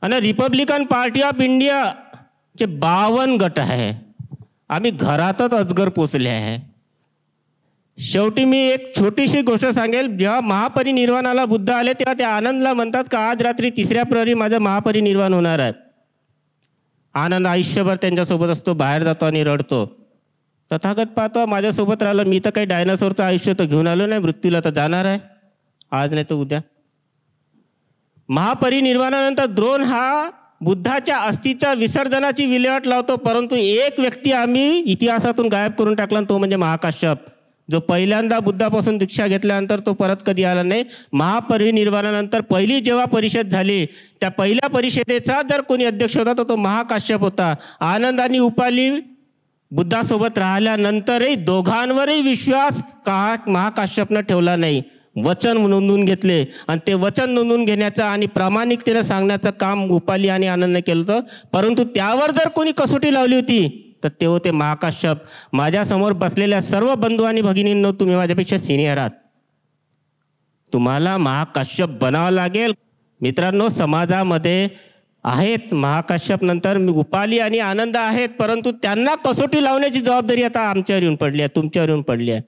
आणि रिपब्लिकन पार्टी ऑफ इंडिया चे 52 गट आहे. आम्ही घरातच अजगर पोचले आहे. शेवटी मी एक छोटीशी गोष्ट सांगेल. जेव्हा महापरिनिर्वाणाला बुद्ध आले तेव्हा ते आनंदला म्हणतात का आज रात्री 3ऱ्या प्रहरी माझं महापरिनिर्वाण होणार आहे. आनंद आयुष्यभर त्यांच्यासोबत असतो, बाहेर जातो आणि रडतो. तथागत पाहतो माझ्यासोबत राहिलं. मी तर काही डायनासोरचं आयुष्य तर घेऊन आलो नाही, मृत्यूला तर जाणार आहे आज नाही तर उद्या. महापरिनिर्वाणानंतर द्रोण हा बुद्धाच्या अस्थीच्या विसर्जनाची विल्हेवाट लावतो, परंतु एक व्यक्ती आम्ही इतिहासातून गायब करून टाकला, तो म्हणजे महाकाश्यप, जो पहिल्यांदा बुद्धापासून दीक्षा घेतल्यानंतर तो परत कधी आला नाही. महापरिनिर्वाणानंतर पहिली जेव्हा परिषद झाली, त्या पहिल्या परिषदेचा जर कोणी अध्यक्ष होता तर तो महाकाश्यप होता. आनंद आणि उपाली बुद्धासोबत राहिल्यानंतरही दोघांवरही विश्वास महाकाश्यपनं ठेवला नाही. वचन नोंदवून घेतले आणि ते वचन नोंदवून घेण्याचं आणि प्रामाणिकतेनं सांगण्याचं काम उपाली आणि आनंदने केलं होतं. परंतु त्यावर जर कोणी कसोटी लावली होती तर ते होते महाकाश्यप. माझ्यासमोर बसलेल्या सर्व बंधू आणि भगिनींनो, तुम्ही माझ्यापेक्षा सिनियर आहात, तुम्हाला महाकाश्यप बनावं लागेल. मित्रांनो, समाजामध्ये आहेत महाकाश्यप, नंतर उपाली आणि आनंद आहेत, परंतु त्यांना कसोटी लावण्याची जबाबदारी आता आमच्यावर येऊन पडली आहे, तुमच्यावर येऊन पडली आहे.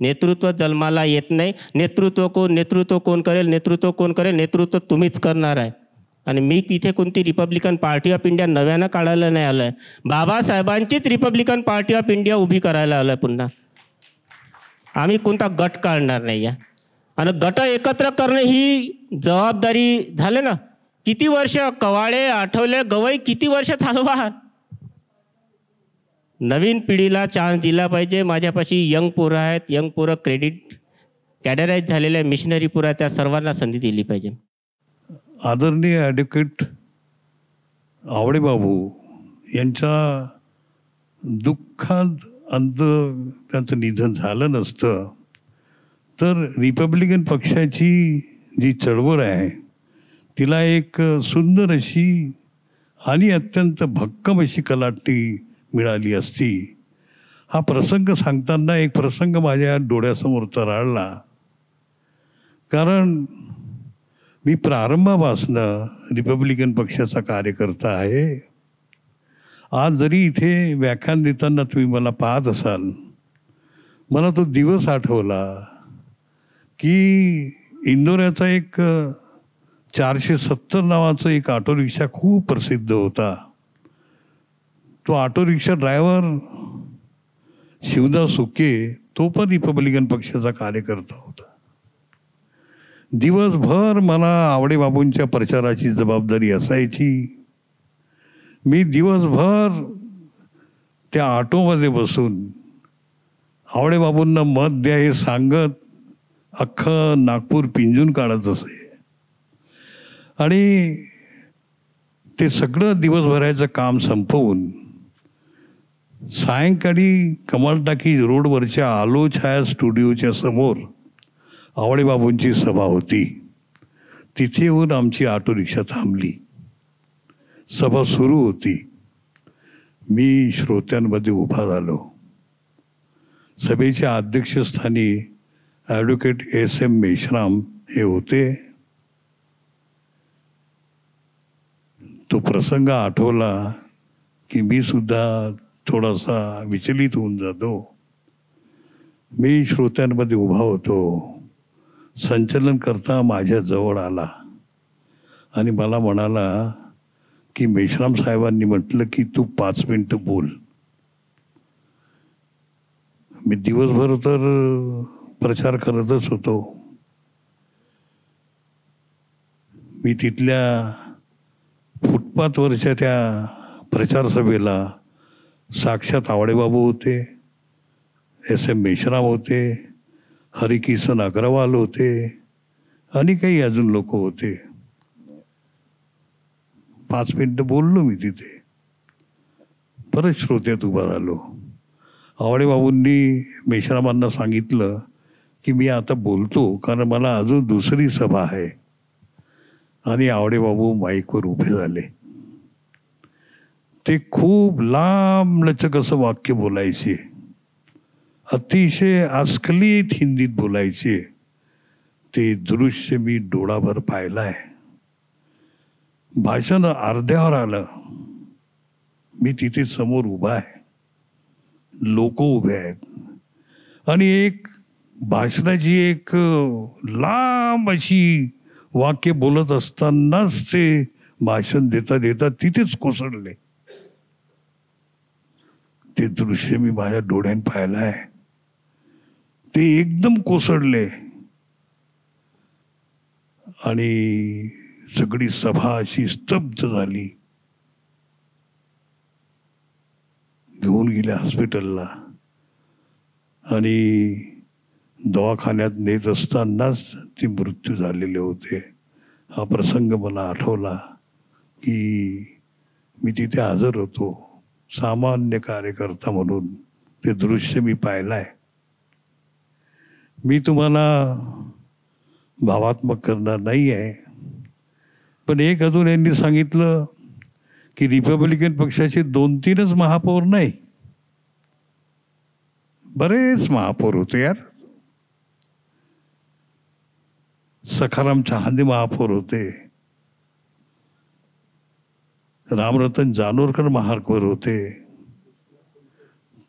नेतृत्व जन्माला येत नाही. नेतृत्व कोण करेल, नेतृत्व तुम्हीच करणार आहे. आणि मी इथे कोणती रिपब्लिकन पार्टी ऑफ इंडिया नव्यानं काढायला नाही आलो आहे. बाबासाहेबांचीच रिपब्लिकन पार्टी ऑफ इंडिया उभी करायला आलो आहे पुन्हा. आम्ही कोणता गट काढणार नाही आहे. आणि गट एकत्र करणे ही जबाबदारी झाले ना. किती वर्ष कवाळे, आठवले, गवई किती वर्ष चालवा. नवीन पिढीला चान्स दिला पाहिजे. माझ्यापाशी यंग पोरं आहेत, यंग पोरं कॅडराईज झालेले मिशनरी पोरं आहेत, त्या सर्वांना संधी दिली पाहिजे. आदरणीय ॲडव्होकेट आवडेबाबू यांच्या दुःखात अंत त्यांचं निधन झालं नसतं तर रिपब्लिकन पक्षाची जी चळवळ आहे तिला एक सुंदर अशी आणि अत्यंत भक्कम अशी कलाटणी मिळाली असती. हा प्रसंग सांगताना एक प्रसंग माझ्या डोळ्यासमोर तरळला. कारण मी प्रारंभापासनं रिपब्लिकन पक्षाचा कार्यकर्ता आहे. आज जरी इथे व्याख्यान देताना तुम्ही मला पाहत असाल, मला तो दिवस आठवला की इंदोऱ्याचा एक 470 नावाचं एक ऑटो रिक्षा खूप प्रसिद्ध होता. तो ऑटो रिक्षा ड्रायव्हर शिवदास सुके, तो पण रिपब्लिकन पक्षाचा कार्यकर्ता होता. दिवसभर मला आवडेबाबूंच्या प्रचाराची जबाबदारी असायची. मी दिवसभर त्या ऑटोमध्ये बसून आवडेबाबूंना मत द्या हे सांगत अख्खं नागपूर पिंजून काढत असे. आणि ते सगळं दिवसभराचं काम संपवून सायंकाळी कमाल टाकी रोडवरच्या आलो छाया स्टुडिओच्या समोर आवडेबाबूंची सभा होती. तिथे येऊन आमची ऑटो रिक्षा थांबली. सभा सुरू होती. मी श्रोत्यांमध्ये उभा झालो. सभेच्या अध्यक्षस्थानी ॲडव्होकेट SM मेश्राम हे होते. तो प्रसंग आठवला की मी सुद्धा थोडासा विचलित होऊन जातो. मी श्रोत्यांमध्ये उभा होतो. संचलन करता माझ्या जवळ आला आणि मला म्हणाला की मेश्राम साहेबांनी म्हटलं की तू 5 मिनिटं बोल. मी दिवसभर तर प्रचार करतच होतो. मी तिथल्या फुटपाथवरच्या त्या प्रचार सभेला साक्षात आवडेबाबू होते, SM मेश्राम होते, हरिकिसन अग्रवाल होते आणि काही अजून लोक होते. 5 मिनिटं बोललो मी तिथे. परत श्रोत्यात उभा झालो. आवडेबाबूंनी मेश्रामांना सांगितलं की मी आता बोलतो कारण मला अजून दुसरी सभा आहे. आणि आवडेबाबू माईकवर उभे झाले. ते खूप लांब लचक असं वाक्य बोलायचे. अतिशय अस्खलित हिंदीत बोलायचे. ते दृश्य मी डोळाभर पाहिलाय. भाषण अर्ध्यावर आलं. मी तिथे समोर उभा आहे. लोक उभे आहेत आणि एक भाषणाची एक लांब अशी वाक्य बोलत असतानाच ते भाषण देता देता तिथेच कोसळले. ते दृश्य मी माझ्या डोळ्याने पाहिलं आहे. ते एकदम कोसळले आणि सगळी सभा अशी स्तब्ध झाली. घेऊन गेले हॉस्पिटलला आणि दवाखान्यात नेत असतानाच ते मृत्यू झालेले होते. हा प्रसंग मला आठवला की मी तिथे हजर होतो, सामान्य कार्यकर्ता म्हणून ते दृश्य मी पाहिलं आहे. मी तुम्हाला भावात्मक करणार नाही आहे, पण एक अजून यांनी सांगितलं की रिपब्लिकन पक्षाचे 2-3च महापौर नाही, बरेच महापौर होते यार. सखाराम चहांदे महापौर होते, रामरतन जानोरकर महापौर होते,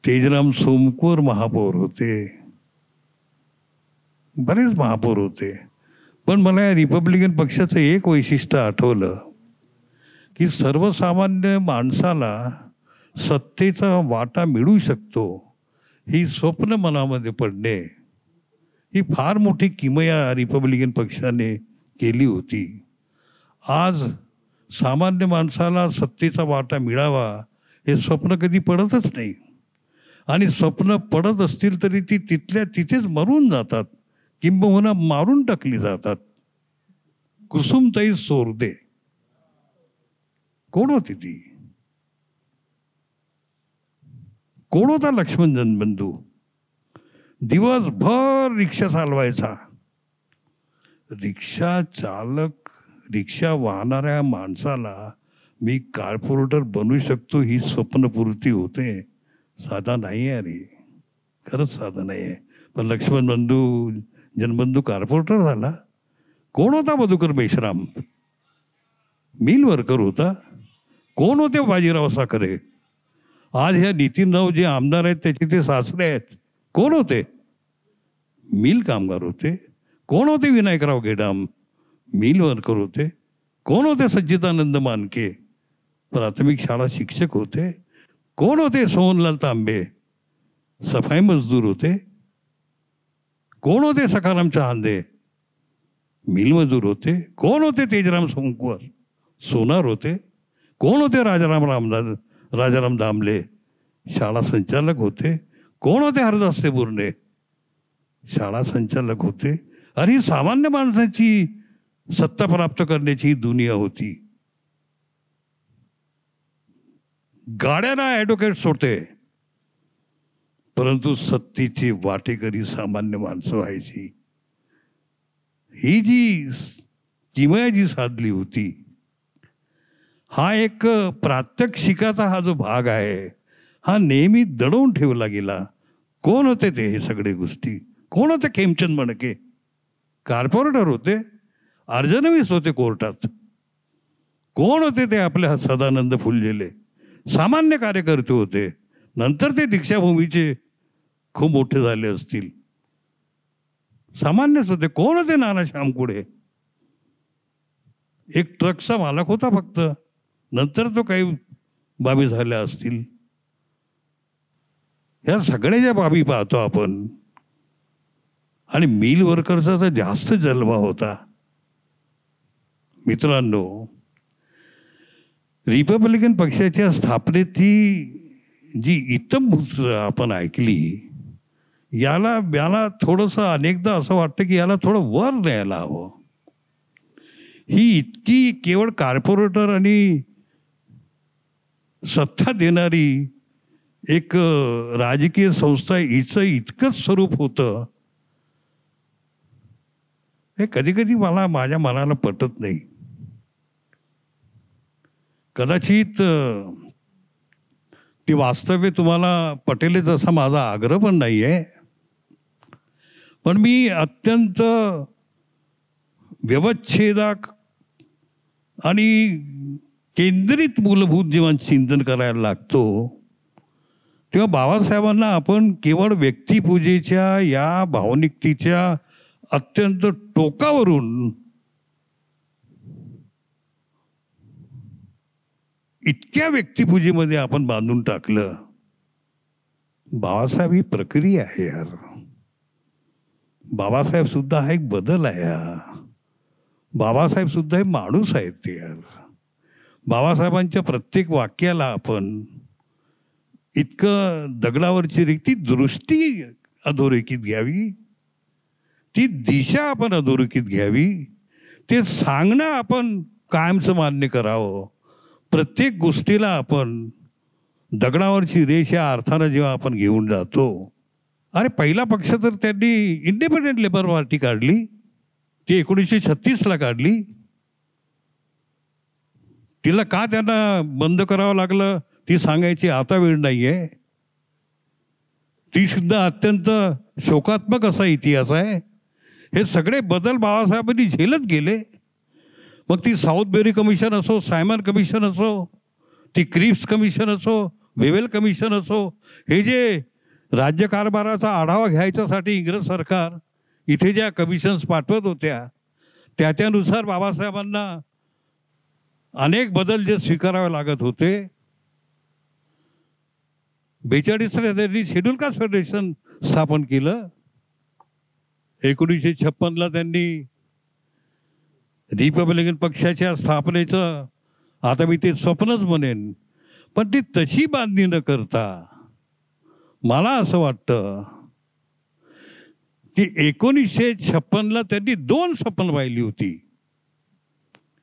तेजराम सोमकुवर महापौर होते, बरेच महापौर होते. पण मला या रिपब्लिकन पक्षाचं एक वैशिष्ट्य आठवलं की सर्वसामान्य माणसाला सत्तेचा वाटा मिळू शकतो ही स्वप्न मनामध्ये पडणे, ही फार मोठी किमया रिपब्लिकन पक्षाने केली होती. आज सामान्य माणसाला सत्तेचा वाटा मिळावा हे स्वप्न कधी पडतच नाही, आणि स्वप्न पडत असतील तरी ती तिथल्या तिथेच मरून जातात, किंबहुना मारून टाकली जातात. कुसुमताई सोरदे कोण होती ती? कोण होता लक्ष्मण जनबंधू? दिवसभर रिक्षा चालवायचा. रिक्षा चालक, रिक्षा वाहणाऱ्या माणसाला मी कॉर्पोरेटर बनू शकतो ही स्वप्नपूर्ती होते, साधा नाही आहे रे, खरंच साधा नाही आहे. पण लक्ष्मण बंधू जनबंधू कॉर्पोरेटर झाला. कोण होता मधुकर मेश्राम? मिल वर्कर होता. कोण होते बाजीराव साखरे? आज ह्या नितीनराव जे आमदार आहेत त्याचे ते सासरे आहेत. कोण होते? मिल कामगार होते. कोण होते विनायकराव गेडाम? मिल वर्कर होते. कोण होते सच्चिदानंद मानके? प्राथमिक शाळा शिक्षक होते. कोण होते सोहनलाल तांबे? सफाई मजदूर होते. कोण होते सखाराम चहांदे? मिल मजूर होते. कोण होते तेजराम सोमकुवर? सोनार होते. कोण होते राजाराम दामले? शाळा संचालक होते. कोण होते हरदास बुर्णे? शाळा संचालक होते. अरे सामान्य माणसाची सत्ता प्राप्त करण्याची ही दुनिया होती. गाड्याला ॲडव्होकेट्स होते, परंतु सत्तेची वाटेकरी सामान्य माणसं व्हायची. ही जी किमया जी साधली होती, हा एक प्रात्यक्षिकाचा हा जो भाग आहे हा नेहमी दडवून ठेवला गेला. कोण होते ते हे सगळे गोष्टी? कोण होते? खेमचंद मणके कॉर्पोरेटर होते. अर्जनवीस होते कोर्टात. कोण होते ते? आपले सदानंद फुललेले सामान्य कार्यकर्ते होते. नंतर ते दीक्षाभूमीचे खूप मोठे झाले असतील. सामान्यच होते. कोण होते? नाना श्यामकुडे एक ट्रकचा मालक होता फक्त. नंतर तो काही बाबी झाल्या असतील. ह्या सगळ्या ज्या बाबी पाहतो आपण, आणि मिल वर्करचा तर जास्त जलवा होता. मित्रांनो, रिपब्लिकन पक्षाच्या स्थापनेची जी इत्तमभूत आपण ऐकली, याला थोडंसं अनेकदा असं वाटतं की याला थोडं वर न्यायला हवं. ही इतकी केवळ कॉर्पोरेटर आणि सत्ता देणारी एक राजकीय संस्था, हिचं इतकंच स्वरूप होतं हे कधी कधी माझ्या मनाला पटत नाही. कदाचित ती वास्तव्य तुम्हाला पटेलच असा माझा आग्रह पण नाही आहे, पण मी अत्यंत व्यवच्छेदक आणि केंद्रित मूलभूत जेव्हा चिंतन करायला लागतो तेव्हा बाबासाहेबांना आपण केवळ व्यक्तिपूजेच्या या भावनिकतेच्या अत्यंत टोकावरून इतक्या व्यक्तिपूजेमध्ये आपण बांधून टाकलं. बाबासाहेब ही प्रक्रिया आहे यार. बाबासाहेब सुद्धा हा एक बदल आहे. बाबासाहेब सुद्धा हे माणूस आहेत ते यार. बाबासाहेबांच्या प्रत्येक वाक्याला आपण इतकं दगडावरची ती दृष्टी अधोरेखित घ्यावी, ती दिशा आपण अधोरेखित घ्यावी, ते सांगणं आपण कायमचं मान्य करावं. प्रत्येक गोष्टीला आपण दगडावरची रेष या अर्थानं जेव्हा आपण घेऊन जातो. अरे पहिला पक्ष तर त्यांनी इंडिपेंडेंट लेबर पार्टी काढली, ती 1936ला काढली. तिला का त्यांना बंद करावं लागलं ती सांगायची आता वेळ नाही आहे. ती सुद्धा अत्यंत शोकात्मक असा इतिहास आहे. हे सगळे बदल बाबासाहेबांनी झेलत गेले. मग ती साऊथ बेरी कमिशन असो, सायमन कमिशन असो, ती क्रिप्स कमिशन असो, वेवेल कमिशन असो, हे जे राज्यकारभाराचा आढावा घ्यायच्यासाठी इंग्रज सरकार इथे ज्या कमिशन्स पाठवत होत्या त्यानुसार बाबासाहेबांना अनेक बदल जे स्वीकारावे लागत होते. 42ला त्यांनी शेड्यूल कास्ट फेडरेशन स्थापन केलं. 1956ला त्यांनी रिपब्लिकन पक्षाच्या स्थापनेचं आता मी ते स्वप्नच म्हणेन, पण ती तशी बांधणी न करता मला असं वाटतं की 1956ला त्यांनी 2 स्वप्न पाहिली होती.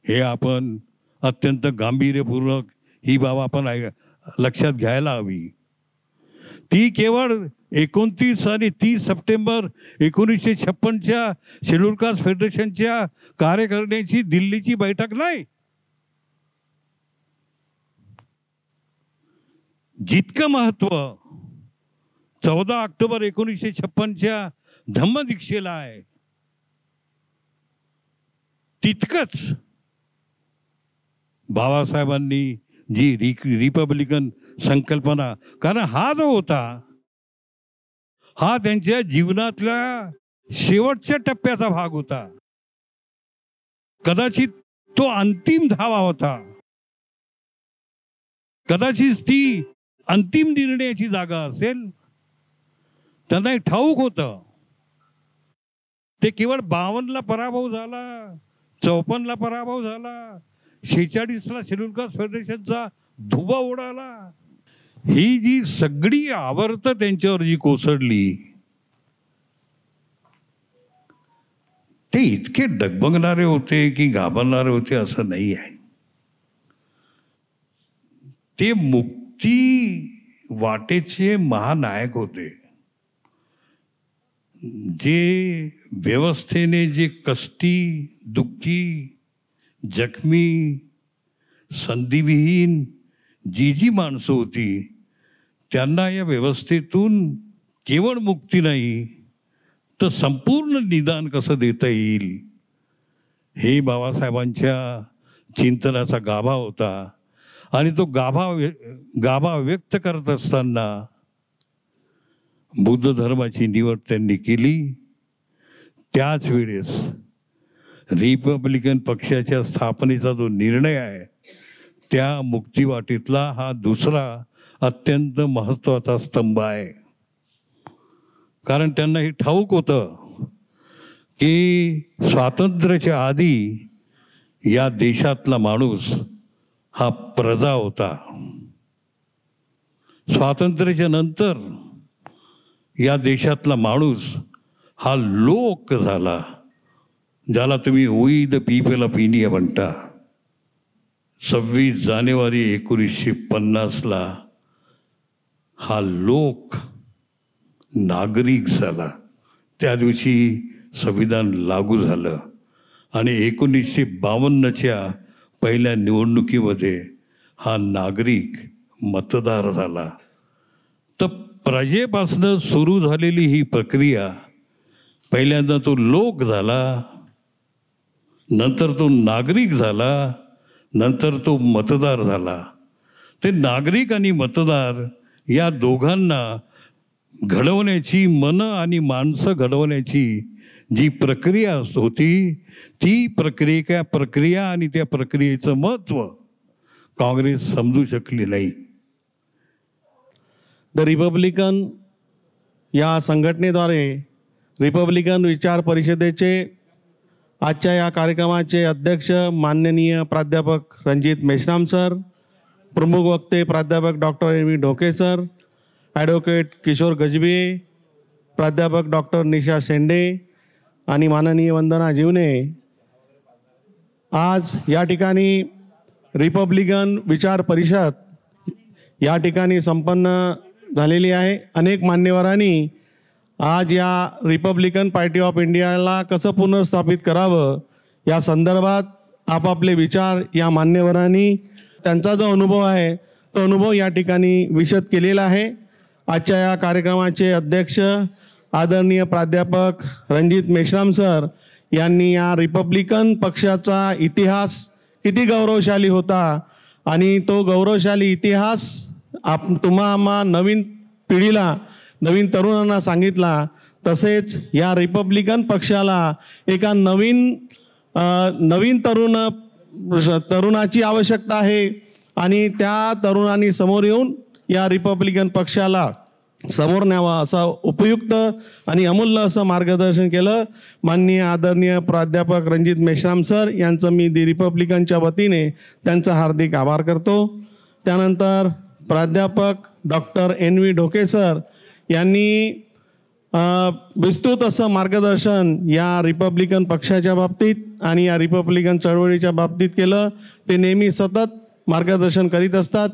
हे आपण अत्यंत गांभीर्यपूर्वक ही बाब आपण लक्षात घ्यायला हवी. ती केवळ 29 आणि 30 सप्टेंबर 1956च्या शेड्यूल कास्ट फेडरेशनच्या कार्यकारिणीची दिल्लीची बैठक नाही. जितकं महत्व 14 ऑक्टोबर 1956च्या धम्मदीक्षेला आहे, तितकंच बाबासाहेबांनी जी रिपब्लिकन संकल्पना, कारण हा जो होता हा त्यांच्या जीवनातल्या शेवटच्या टप्प्याचा भाग होता. कदाचित तो अंतिम धावा होता, कदाचित ती अंतिम निर्णयाची जागा असेल. त्यांना एक ठाऊक होतं ते केवळ 52ला पराभव झाला, 54ला पराभव झाला, 46ला शेड्यूल कास्ट फेडरेशनचा धुबा उडाला. ही जी सगळी आवर्त त्यांच्यावर जी कोसळली, ते इतके डगमगणारे होते की घाबरणारे होते असं नाही आहे. ते मुक्ती वाटेचे महानायक होते. जे व्यवस्थेने जे कष्टी, दुःखी, जखमी, संधीविहीन जी माणसं होती त्यांना या व्यवस्थेतून केवळ मुक्ती नाही तर संपूर्ण निदान कसं देता येईल हे बाबासाहेबांच्या चिंतनाचा गाभा होता. आणि तो गाभा व्यक्त करत असताना बुद्ध धर्माची निवड त्यांनी केली. त्याच वेळेस रिपब्लिकन पक्षाच्या स्थापनेचा जो निर्णय आहे त्या मुक्तिवाटेतला हा दुसरा अत्यंत महत्त्वाचा स्तंभ आहे. कारण त्यांना हे ठाऊक होतं की स्वातंत्र्याच्या आधी या देशातला माणूस हा प्रजा होता, स्वातंत्र्याच्या नंतर या देशातला माणूस हा लोक झाला, ज्याला तुम्ही we the people of India म्हणता. 26 जानेवारी 1950ला हा लोक नागरिक झाला. त्या दिवशी संविधान लागू झालं आणि 1952च्या पहिल्या निवडणुकीमध्ये हा नागरिक मतदार झाला. तर प्रजेपासनं सुरू झालेली ही प्रक्रिया, पहिल्यांदा तो लोक झाला, नंतर तो नागरिक झाला, नंतर तो मतदार झाला. ते नागरिक आणि मतदार या दोघांना घडवण्याची, मनं आणि माणसं घडवण्याची जी प्रक्रिया होती ती प्रक्रिया आणि त्या प्रक्रियेचं महत्त्व काँग्रेस समजू शकली नाही. द रिपब्लिकन या संघटनेद्वारे रिपब्लिकन विचार परिषदेचे आजच्या या कार्यक्रमाचे अध्यक्ष माननीय प्राध्यापक रणजित मेश्राम सर, प्रमुख वक्ते प्राध्यापक doctor N V Dhoke sir, advocate Kishor Gajbe, प्राध्यापक डॉक्टर निशा शेंडे आणि माननीय वंदना जीवने, आज या ठिकाणी रिपब्लिकन विचार परिषद या ठिकाणी संपन्न झालेली आहे. अनेक मान्यवरांनी आज या रिपब्लिकन पार्टी ऑफ इंडियाला कसं पुनर्स्थापित करावं या संदर्भात आपापले विचार या मान्यवरांनी त्यांचा जो अनुभव आहे तो अनुभव या ठिकाणी विशद केलेला आहे. आजच्या या कार्यक्रमाचे अध्यक्ष आदरणीय प्राध्यापक रणजित मेश्राम सर यांनी या रिपब्लिकन पक्षाचा इतिहास किती गौरवशाली होता आणि तो गौरवशाली इतिहास आम्हा नवीन पिढीला, नवीन तरुणांना सांगितला. तसेच या रिपब्लिकन पक्षाला एका नवीन तरुणाची आवश्यकता आहे आणि त्या तरुणांनी समोर येऊन या रिपब्लिकन पक्षाला समोर न्यावा असं उपयुक्त आणि अमूल्य असं मार्गदर्शन केलं. माननीय आदरणीय प्राध्यापक रणजित मेश्राम सर यांचं मी दी रिपब्लिकनच्या वतीने त्यांचा हार्दिक आभार करतो. त्यानंतर प्राध्यापक doctor N V Dhoke sir यांनी विस्तृत असं मार्गदर्शन या रिपब्लिकन पक्षाच्या बाबतीत आणि या रिपब्लिकन चळवळीच्या बाबतीत केलं. ते नेहमी सतत मार्गदर्शन करीत असतात.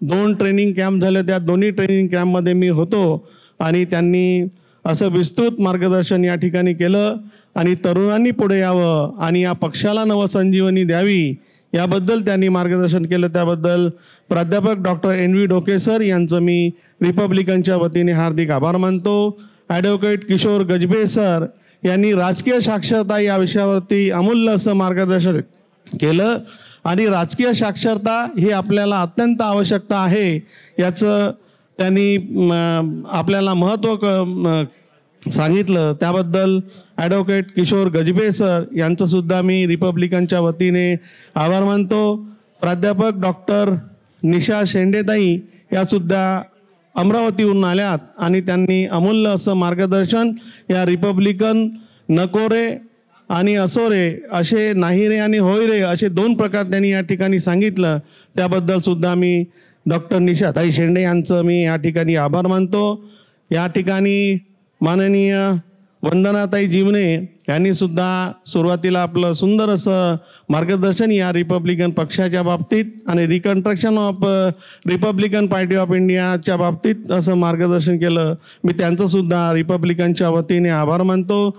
2 ट्रेनिंग कॅम्प झाले, त्या दोन्ही ट्रेनिंग कॅम्पमध्ये मी होतो आणि त्यांनी असं विस्तृत मार्गदर्शन या ठिकाणी केलं आणि तरुणांनी पुढे यावं आणि या पक्षाला नवसंजीवनी द्यावी याबद्दल त्यांनी मार्गदर्शन केलं. त्याबद्दल प्राध्यापक doctor N V Dhoke sir यांचं मी रिपब्लिकनच्या वतीने हार्दिक आभार मानतो. ॲडव्होकेट किशोर गजबे सर यांनी राजकीय साक्षरता या विषयावरती अमूल्य असं मार्गदर्शन केलं आणि राजकीय साक्षरता ही आपल्याला अत्यंत आवश्यकता आहे याचं त्यांनी आपल्याला महत्त्व सांगितलं. त्याबद्दल ॲडव्होकेट किशोर गजबे सर यांचंसुद्धा मी रिपब्लिकनच्या वतीने आभार मानतो. प्राध्यापक डॉक्टर निशा शेंडेताई यासुद्धा अमरावतीहून आल्यात आणि त्यांनी अमूल्य असं मार्गदर्शन या रिपब्लिकन नको रे आणि असो रे असे नाही रे आणि होय रे असे 2 प्रकार त्यांनी या ठिकाणी सांगितलं. त्याबद्दलसुद्धा मी डॉक्टर निशाताई शेंडे यांचं मी या ठिकाणी आभार मानतो. या ठिकाणी माननीय वंदनाताई जीवने यांनीसुद्धा सुरुवातीला आपलं सुंदर असं मार्गदर्शन या रिपब्लिकन पक्षाच्या बाबतीत आणि reconstruction of Republican Party of इंडियाच्या बाबतीत असं मार्गदर्शन केलं. मी त्यांचंसुद्धा रिपब्लिकनच्या वतीने आभार मानतो.